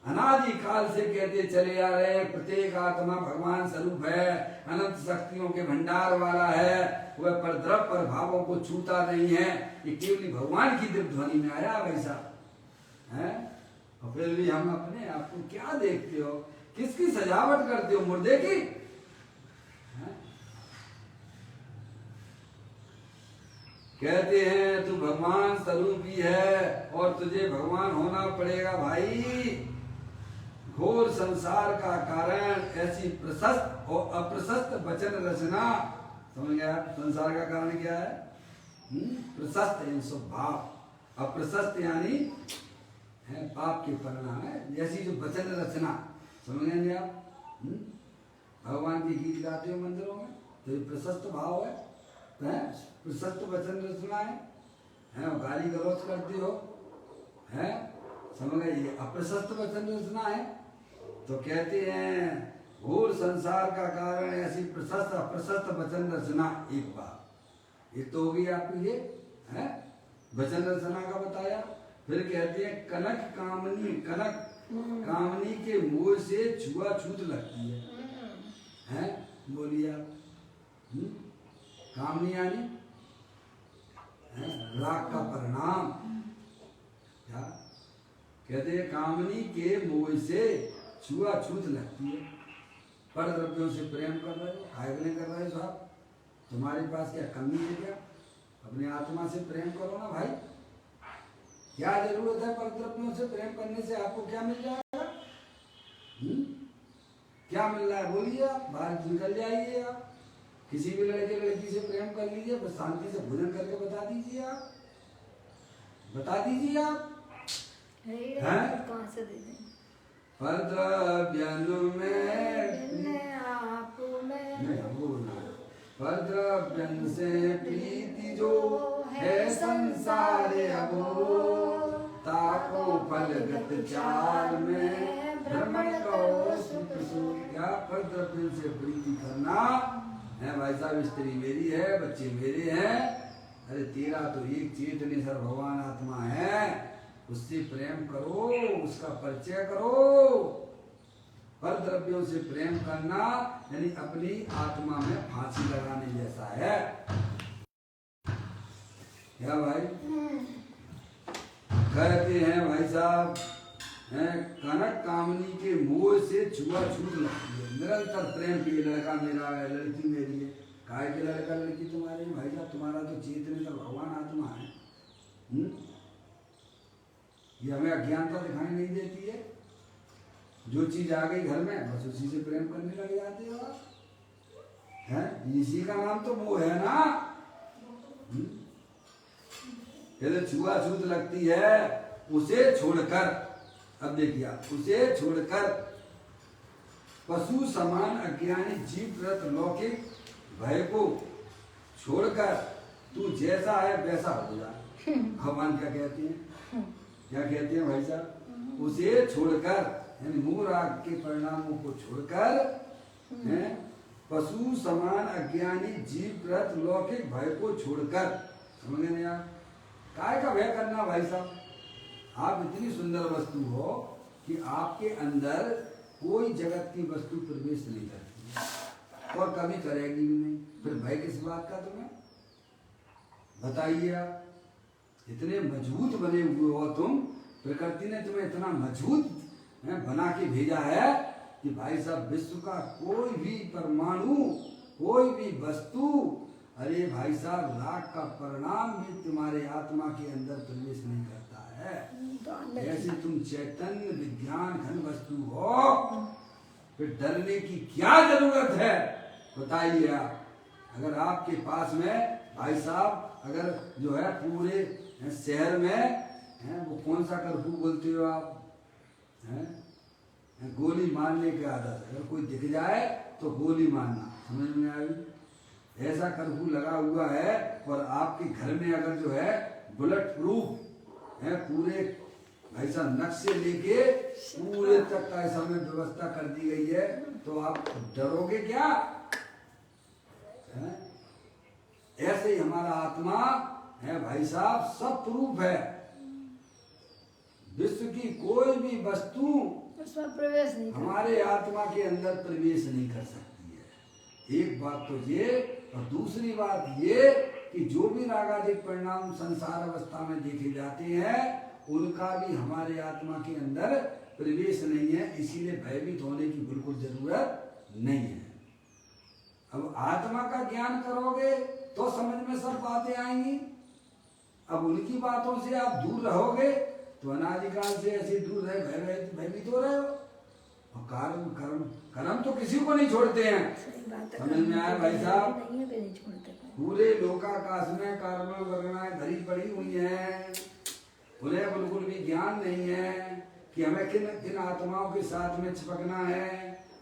अनादि काल से कहते चले आ रहे, प्रत्येक आत्मा भगवान स्वरूप है, अनंत शक्तियों के भंडार वाला है, वह परद्रव पर भावों को छूता नहीं है। ये केवल भगवान की दिव्य ध्वनि में आया वैसा है। और फिर भी हम अपने आप को क्या देखते हो, किसकी सजावट करते हो, मुर्दे की? कहते हैं तू भगवान स्वरूप ही है और तुझे भगवान होना पड़ेगा भाई। घोर संसार का कारण ऐसी प्रशस्त और अप्रशस्त वचन रचना। समझ गया? संसार का कारण क्या है? प्रशस्त यानी स्वभाव, अप्रशस्त यानी है पाप के परिणाम है। जैसी जो वचन रचना, समझ गए आप? भगवान के गीत गाते हो मंदिरों में तो ये प्रशस्त भाव है, प्रशस्त वचन रचना है। गाली गलौज करते हो, है समझ गए, ये अप्रशस्त वचन रचना है। तो कहते हैं घोर संसार का कारण ऐसी प्रशस्त अप्रशस्त वचन रचना। एक बात एक तो होगी आपको ये है वचन रचना का बताया। फिर कहते हैं कनक कामनी, कनक कामनी के मोह से छुआछूत लगती है। बोलिए आप? कामनी यानी राग का परिणाम। क्या कहते हैं? कामनी के मोह से छुआछूत लगती है। पर द्रव्यों से प्रेम कर रहे हो, खाए कर रहे हो साहब, तुम्हारे पास क्या कमी है क्या? अपने आत्मा से प्रेम करो ना भाई। क्या जरूरत है पर द्रव्यों से प्रेम करने से? आपको क्या मिल जाएगा? क्या मिल रहा है बोलिए आप? बाहर निकल जाइए आप, किसी भी लड़के लड़की से प्रेम कर लीजिए, बस शांति से भोजन करके बता दीजिए आप, बता दीजिए आप पर द्रव्यनु में आप पर द्रव्यन से प्रीति जो है संसार अबो, ताको फलगत चाल में भ्रमण को सुख सुख। क्या पर द्रव्यन से प्रीति करना है भाई साहब? स्त्री मेरी है, बच्चे मेरे हैं, अरे तेरा तो एक चेतनेश्वर भगवान आत्मा है, उससे प्रेम करो, उसका परिचय करो। पर द्रव्यों से प्रेम करना यानी अपनी आत्मा में फांसी लगाने जैसा है। क्या भाई? कहते हैं भाई साहब कनक कामनी के मोह से छुआछूत लगती है। निरंतर प्रेम की, लड़का मेरा है, लड़की मेरी है। काय के लड़का लड़की तुम्हारे? भाई साहब तुम्हारा तो चेतनेश्वर भगवान आत्मा है। ये हमें अज्ञानता दिखाई नहीं देती है। जो चीज आ गई घर में बस उसी से प्रेम करने लग जाते हो आप, हैं? इसी का नाम तो मोह है ना। यदि छुआछूत लगती है उसे छोड़कर, अब देखिए आप, उसे छोड़कर पशु समान अज्ञानी जीव प्रत लौकिक भय को छोड़कर तू जैसा है वैसा हो जा। भगवान क्या कहते हैं? क्या कहते हैं भाई साहब? उसे छोड़कर यानी मोह राग के परिणामों को छोड़कर पशु समान अज्ञानी जीव प्रत लौकिक भय को छोड़कर, समझ गए आप? काय का भय करना भाई साहब? आप इतनी सुंदर वस्तु हो कि आपके अंदर कोई जगत की वस्तु प्रवेश नहीं करती और कभी करेगी भी नहीं, फिर भय किस बात का तुम्हें? बताइए आप। इतने मजबूत बने हुए हो तुम, प्रकृति ने तुम्हें इतना मजबूत बना के भेजा है कि भाई साहब विश्व का कोई भी परमाणु, कोई भी वस्तु, अरे भाई साहब राग का परिणाम भी तुम्हारे आत्मा के अंदर प्रवेश नहीं करता है। तो अंदर ऐसे तुम चैतन्य विज्ञान घन वस्तु हो, फिर डरने की क्या जरूरत है बताइए आप। अगर आपके पास में भाई साहब अगर जो है पूरे शहर में वो कौन सा कर्फ्यू बोलते हो आप, गोली मारने की आदत, अगर कोई दिख जाए तो गोली मारना, समझ में आई। ऐसा कर्फ्यू लगा हुआ है और आपके घर में अगर जो है बुलेट प्रूफ है पूरे भाई साहब नक्शे लेके पूरे तक का ऐसा में व्यवस्था कर दी गई है, तो आप डरोगे क्या है? ऐसे ही हमारा आत्मा है भाई साहब, सब प्रूफ है। विश्व की कोई भी वस्तु उसमें प्रवेश नहीं हमारे आत्मा के अंदर प्रवेश नहीं कर सकती है। एक बात तो ये, और दूसरी बात ये कि जो भी रागादिक परिणाम संसार अवस्था में देखे जाते हैं उनका भी हमारे आत्मा के अंदर प्रवेश नहीं है, इसीलिए भयभीत होने की बिल्कुल जरूरत नहीं है। अब आत्मा का ज्ञान करोगे तो समझ में सब बातें आएंगी। अब उनकी बातों से आप दूर रहोगे तो अनादिकाल से ऐसे दूर रहे, भयभीत हो रहे हो। और कर्म तो किसी को नहीं छोड़ते हैं, समझ में आया भाई साहब। पूरे लोकाकाश में कर्म वर्गणाएं भरी पड़ी हुई हैं, उन्हें बिल्कुल भी ज्ञान नहीं है कि हमें किन किन आत्माओं के साथ में चिपकना है।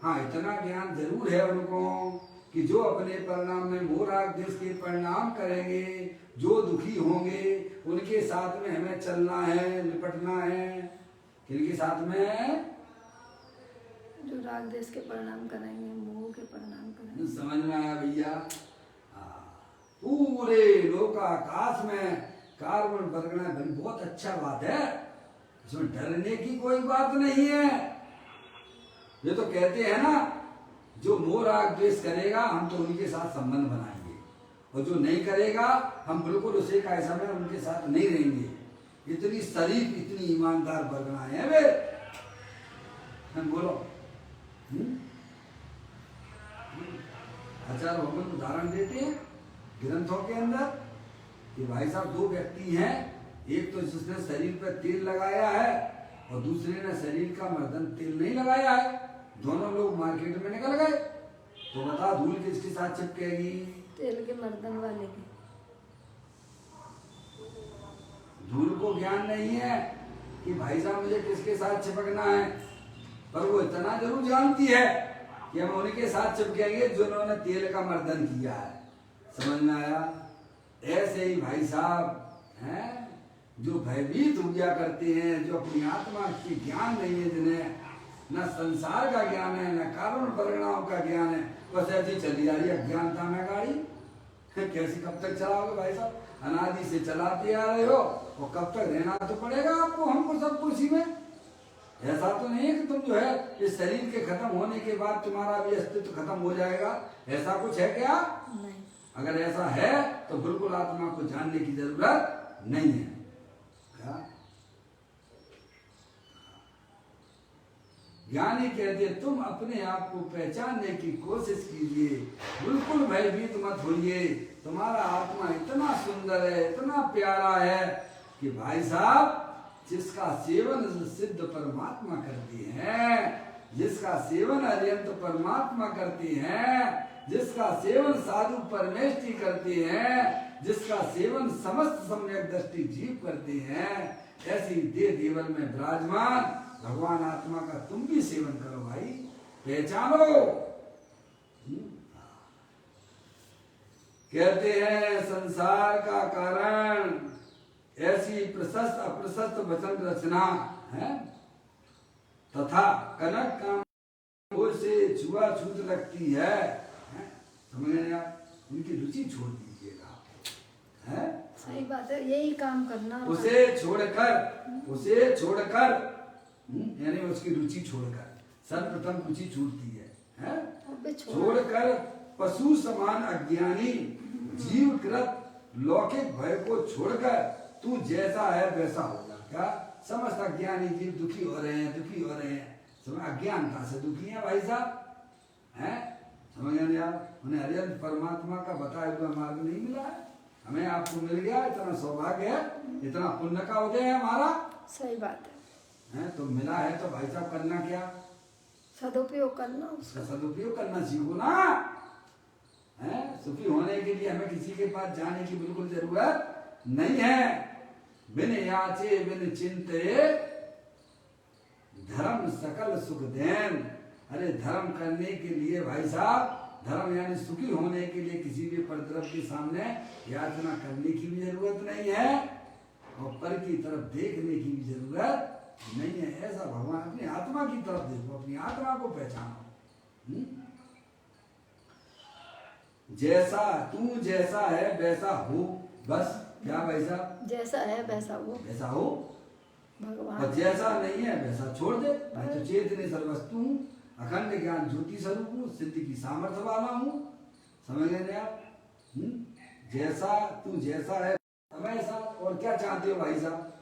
हाँ, इतना ज्ञान जरूर है उनको कि जो अपने परिणाम में मोह राग द्वेष के परिणाम करेंगे, जो दुखी होंगे, उनके साथ में हमें चलना है, निपटना है। किनके साथ में? जो राग द्वेष के परिणाम कराएंगे, मोह के परिणाम कराएंगे। समझ में आया भैया? पूरे लोकाकाश में कार्बन वर्गना बहुत अच्छा बात है, इसमें डरने की कोई बात नहीं है। ये तो कहते हैं ना, जो मोह राग द्वेष करेगा हम तो उनके साथ संबंध बनाएंगे, और जो नहीं करेगा हम बिल्कुल उसे का ऐसा में उनके साथ नहीं रहेंगे। इतनी शरीफ, इतनी ईमानदार वर्गनाएं हैं वे। हम बोलो आचार्य भगवान उदाहरण देते हैं ग्रंथों के अंदर कि भाई साहब दो व्यक्ति हैं, एक तो जिसने शरीर पर तेल लगाया है और दूसरे ने शरीर का मर्दन तेल नहीं लगाया है। दोनों लोग मार्केट में निकल गए, तो बता धूल किसके साथ चिपकेगी? तेल के मर्दन वाले के। धूल को ज्ञान नहीं है कि भाई साहब मुझे किसके साथ चिपकना है, पर वो इतना जरूर जानती है कि हम उनके साथ चिपकेंगे जिन्होंने तेल का मर्दन किया है। समझ में आया? ऐसे ही भाई साहब हैं जो भयभीत हो गया करते हैं, जो अपनी आत्मा के ज्ञान नहीं है, जिन्हें न संसार का ज्ञान है न कारण परिणाम का ज्ञान है, बस ऐसी चली जा रही है अज्ञानता में गाड़ी। कैसी कब तक चलाओगे भाई साहब? अनादि से चलाते आ रहे हो और कब तक रहना तो पड़ेगा आपको, हमको सब कुर्सी में। ऐसा तो नहीं है कि तुम जो है इस शरीर के खत्म होने के बाद तुम्हारा भी अस्तित्व खत्म हो जाएगा, ऐसा कुछ है क्या? नहीं। अगर ऐसा है तो बिल्कुल आत्मा को जानने की जरूरत नहीं है। क्या ज्ञानी कहते तुम अपने आप को पहचानने की कोशिश कीजिए, बिल्कुल भयभीत मत होइए। तुम्हारा आत्मा इतना सुंदर है, इतना प्यारा है कि भाई साहब जिसका सेवन सिद्ध परमात्मा करते हैं, जिसका सेवन अत्यंत परमात्मा करते हैं, जिसका सेवन साधु परमेष्टि करते हैं, जिसका सेवन समस्त सम्यक दृष्टि जीव करते हैं, ऐसी देह देवल में विराजमान भगवान आत्मा का तुम भी सेवन करो भाई, पहचानो। कहते हैं संसार का कारण ऐसी प्रशस्त अप्रशस्त वचन रचना है तथा कनक काम से छुआछूत लगती है। समझ रहे आप? उनकी रुचि छोड़ दीजिएगा, है सही बात है, यही काम करना। उसे छोड़कर यानी उसकी रुचि छोड़कर, सर्वप्रथम रुचि छूटती है? छोड़कर पशु समान अज्ञानी जीवकृत लौकिक भय को छोड़कर तू जैसा है वैसा हो जा। क्या समझता ज्ञानी जीव दुखी हो रहे हैं, दुखी हो रहे हैं। समझ अज्ञानता से दुखी है भाई साहब, हैं? समझ गए आप? उन्हें हरिहर परमात्मा का बताया हुआ मार्ग नहीं मिला है, हमें आपको मिल गया। इतना सौभाग्य है, इतना पुण्य का उदय है हमारा। सही बात है तो मिला है तो भाई साहब करना क्या? सदुपयोग करना उसका सदुपयोग करना सीखो ना। है सुखी होने के लिए हमें किसी के पास जाने की बिल्कुल जरूरत नहीं है। बिन याचे बिन चिंते धर्म सकल सुख देन। अरे धर्म करने के लिए भाई साहब, धर्म यानी सुखी होने के लिए किसी भी परद्रव्य के सामने याचना करने की भी जरूरत नहीं है और पर की तरफ देखने की भी जरूरत नहीं है। ऐसा भगवान अपनी आत्मा की तरफ देखो, अपनी आत्मा को पहचानो। जैसा तू जैसा है वैसा हो, बस। क्या भाई साहब? जैसा है वैसा हो, वैसा हो। भगवान। और जैसा नहीं है वैसा छोड़ दे। मैं तो चेतन सर्वस्तु हूँ, अखंड ज्ञान ज्योति स्वरूप हूँ, सिद्धि की सामर्थ्य वाला हूँ। समझ गए आप? जैसा तू जैसा है वैसा। और क्या चाहते हो भाई साहब?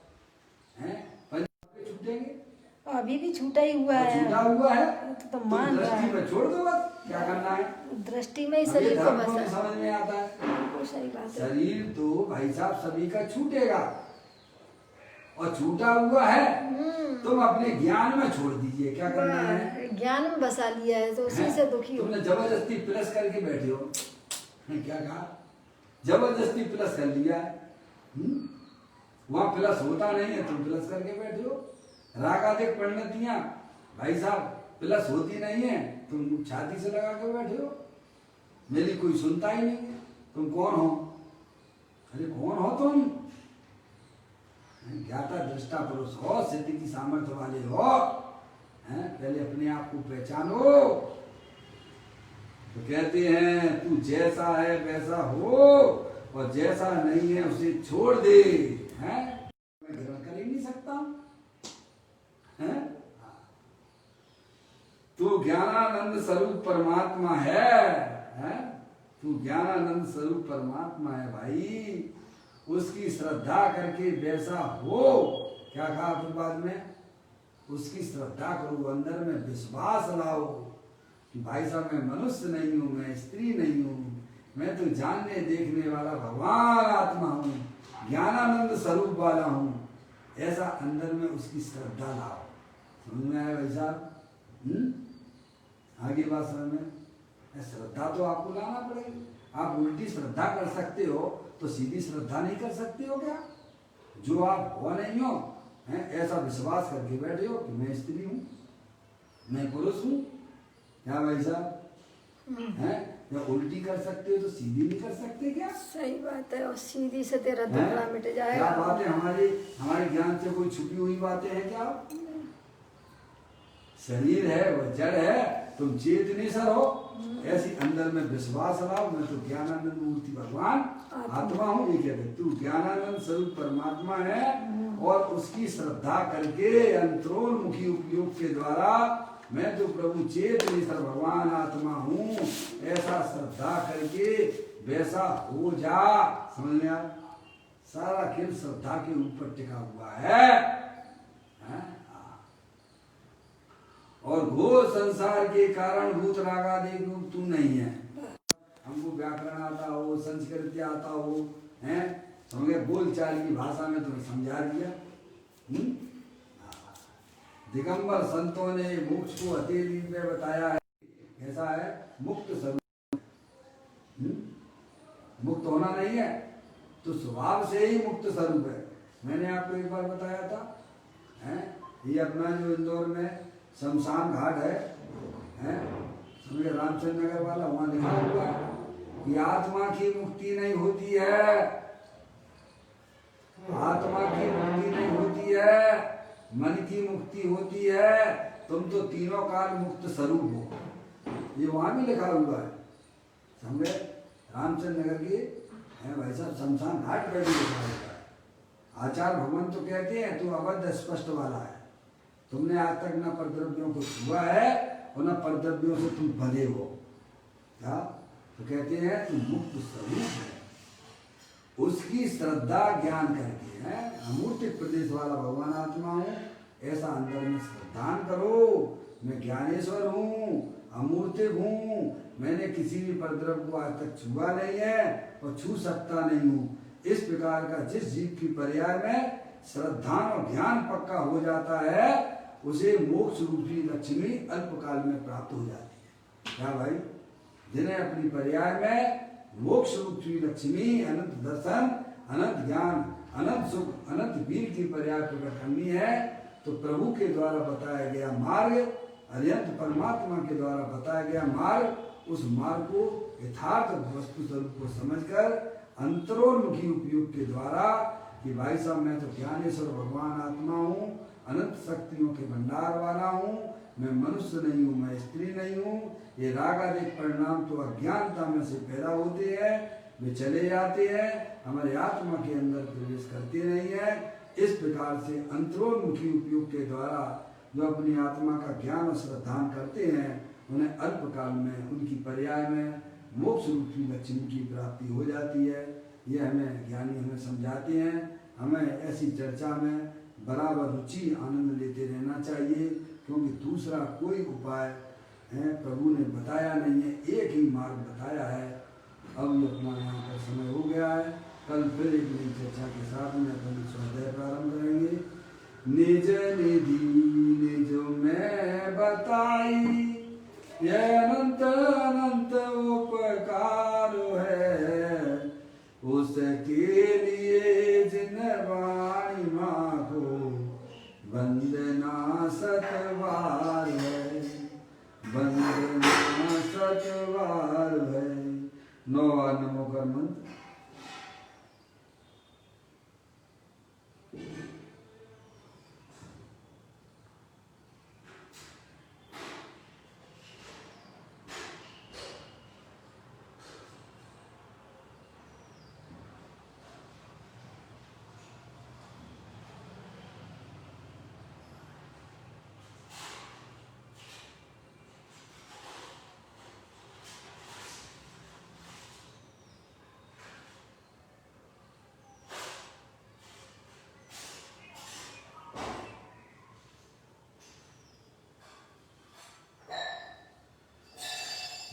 हैं पंच छूटेंगे? अभी भी छूटा ही हुआ है, छूटा हुआ है तो मान रहा दृष्टि है। में छोड़ दो, बस। क्या करना है? दृष्टि में ही अब ये शरीर को धर्म को बसा भी समझ में आता है। बिल्कुल सही बात है। शरीर तो भाई साहब सभी का छूटेगा और छूटा हुआ है, तुम अपने ज्ञान में छोड़ दीजिए। क्या करना है? ज्ञान में बसा लिया है तो उसी से दुखी हो। तुमने जबरदस्ती प्लस करके बैठे हो। क्या कहा? जबरदस्ती प्लस कर लिया है। वहां प्लस होता नहीं है, तुम प्लस करके बैठे हो। रागाधिक परिणतियां भाई साहब प्लस होती नहीं है, तुम छाती से लगा के बैठे हो। मेरी कोई सुनता ही नहीं है। तुम कौन हो? अरे कौन हो तुम? ज्ञाता दृष्टा पुरुष हो, सिद्धि की सामर्थ्य वाले हो। हैं? पहले अपने आप को पहचानो। तो कहते हैं तू जैसा है वैसा हो और जैसा नहीं है उसे छोड़ दे। हैं? मैं ग्रहण कर ही नहीं सकता। हैं? तू ज्ञानानंद स्वरूप परमात्मा है। हैं? तू ज्ञानानंद स्वरूप परमात्मा है भाई। उसकी श्रद्धा करके वैसा हो। क्या कहा फिर बाद में? उसकी श्रद्धा करो, अंदर में विश्वास लाओ कि भाई साहब मैं मनुष्य नहीं हूं, मैं स्त्री नहीं हूं, मैं तो जानने देखने वाला भगवान आत्मा हूं, ज्ञानानंद स्वरूप वाला हूं। ऐसा अंदर में उसकी श्रद्धा लाओ। समझ में आया भाई साहब? आगे बात समझ में? श्रद्धा तो आपको लाना पड़ेगी। आप उल्टी श्रद्धा कर सकते हो तो सीधी श्रद्धा नहीं कर सकते हो क्या? जो आप हो नहीं हो, हैं? ऐसा विश्वास करके बैठे हो कि मैं स्त्री हूं, मैं पुरुष हूं। क्या भाई साहब? हैं? या उल्टी कर सकते हो तो सीधी नहीं कर सकते क्या? सही बात है। और सीधी से तेरा दुखड़ा मिट जाएगा। क्या बातें हमारे ज्ञान से कोई छुपी हुई बातें हैं क्या? शरीर है वह जड़ है, तुम चेतनेश्वर हो। ऐसी अंदर में विश्वास लाओ, मैं तो ज्ञानानंद मूर्ति भगवान आत्मा हूँ। ये कहते तू ज्ञानानंद स्वरूप परमात्मा है और उसकी श्रद्धा करके अंतरोन्मुखी उपयोग के द्वारा मैं तो प्रभु चेतनेश्वर भगवान आत्मा हूँ, ऐसा श्रद्धा करके वैसा हो जा। समझ में आया? सारा खेल श्रद्धा के ऊपर टिका हुआ है। और घोर संसार के कारण भूत रागादि रूप तू नहीं है। हमको व्याकरण आता हो, संस्कृत आता हो, हैं? समझे? बोलचाल की भाषा में तुम्हें समझा दिया। दिगंबर संतों ने मोक्ष को हथेली में बताया है। ऐसा है मुक्त स्वरूप। मुक्त होना नहीं है तो स्वभाव से ही मुक्त स्वरूप है। मैंने आपको एक बार बताया था, हैं? ये अपना जो इंदौर में शमशान घाट है, समझे? रामचंद्र नगर वाला, वहां लिखा हुआ है कि आत्मा की मुक्ति नहीं होती है, आत्मा की मुक्ति नहीं होती है, मन की मुक्ति होती है। तुम तो तीनों काल मुक्त स्वरूप हो। ये वहां भी लिखा हुआ है, समझे? रामचंद्र नगर के भाई साहब शमशान घाट पर भी लिखा हुआ है। आचार्य भगवान तो कहते हैं तू अबद्ध स्पष्ट वाला है, तुमने आज तक न परद्रव्यों को छुआ है और न परद्रव्यों से तुम बंधे हो। क्या? तो कहते हैं तू मुक्त स्वरूप है। उसकी श्रद्धा ज्ञान करके, हैं, अमूर्तिक प्रदेश वाला भगवान आत्मा हूँ, ऐसा अंदर में श्रद्धान करो। मैं ज्ञानेश्वर हूँ, अमूर्तिक हूँ, मैंने किसी भी परद्रव को आज तक छुआ नहीं है और छू सकता नहीं हूँ। इस प्रकार का जिस जीव की पर्याय में श्रद्धान और ज्ञान पक्का हो जाता है, उसे मोक्ष रूपी लक्ष्मी अल्पकाल में प्राप्त हो जाती है। क्या भाई? जिन्हें अपनी पर्याय में मोक्ष रूपी लक्ष्मी, अनंत दर्शन, अनंत ज्ञान, अनंत सुख, अनंत वीर की पर्याय प्रकट करनी है, तो प्रभु के द्वारा बताया गया मार्ग, अरिहंत परमात्मा के द्वारा बताया गया मार्ग, उस मार्ग को यथार्थ वस्तु स्वरूप को समझकर अंतरोन्मुखी उपयोग के द्वारा कि भाई साहब मैं तो ज्ञानेश्वर भगवान आत्मा हूँ, अनंत शक्तियों के भंडार वाला हूँ, मैं मनुष्य नहीं हूँ, मैं स्त्री नहीं हूँ। ये राग आदि परिणाम तो अज्ञानता में से पैदा होते हैं, वे चले जाते हैं, हमारे आत्मा के अंदर प्रवेश करते नहीं है। इस प्रकार से अंतरोन्मुखी उपयोग के द्वारा जो अपनी आत्मा का ज्ञान और श्रद्धान करते हैं, उन्हें अल्पकाल में उनकी पर्याय में मोक्ष रूपी लक्ष्मी की प्राप्ति हो जाती है। ये हमें ज्ञानी हमें समझाते हैं। हमें ऐसी चर्चा में बराबर रुचि आनंद लेते रहना चाहिए, क्योंकि दूसरा कोई उपाय है प्रभु ने बताया नहीं है, एक ही मार्ग बताया है। अब ये अपना यहाँ पर समय हो गया है, कल फिर एक नई चर्चा के साथ में अपन स्वाध्याय प्रारंभ करेंगे। निज निधि निज में बताई, यह अनंत अनंत उपकार है, उसके लिए जिन वाणी माँ को वंदना सतवार है, वंदना सतवार है। 9 बार नमो कर मंत्र।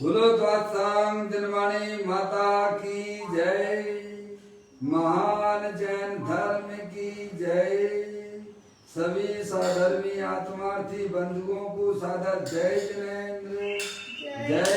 बोलो द्वादशांग दिनवाणी माता की जय, महान जैन धर्म की जय। सभी साधर्मी आत्मार्थी बंधुओं को सादर जय जिनेन्द्र, जय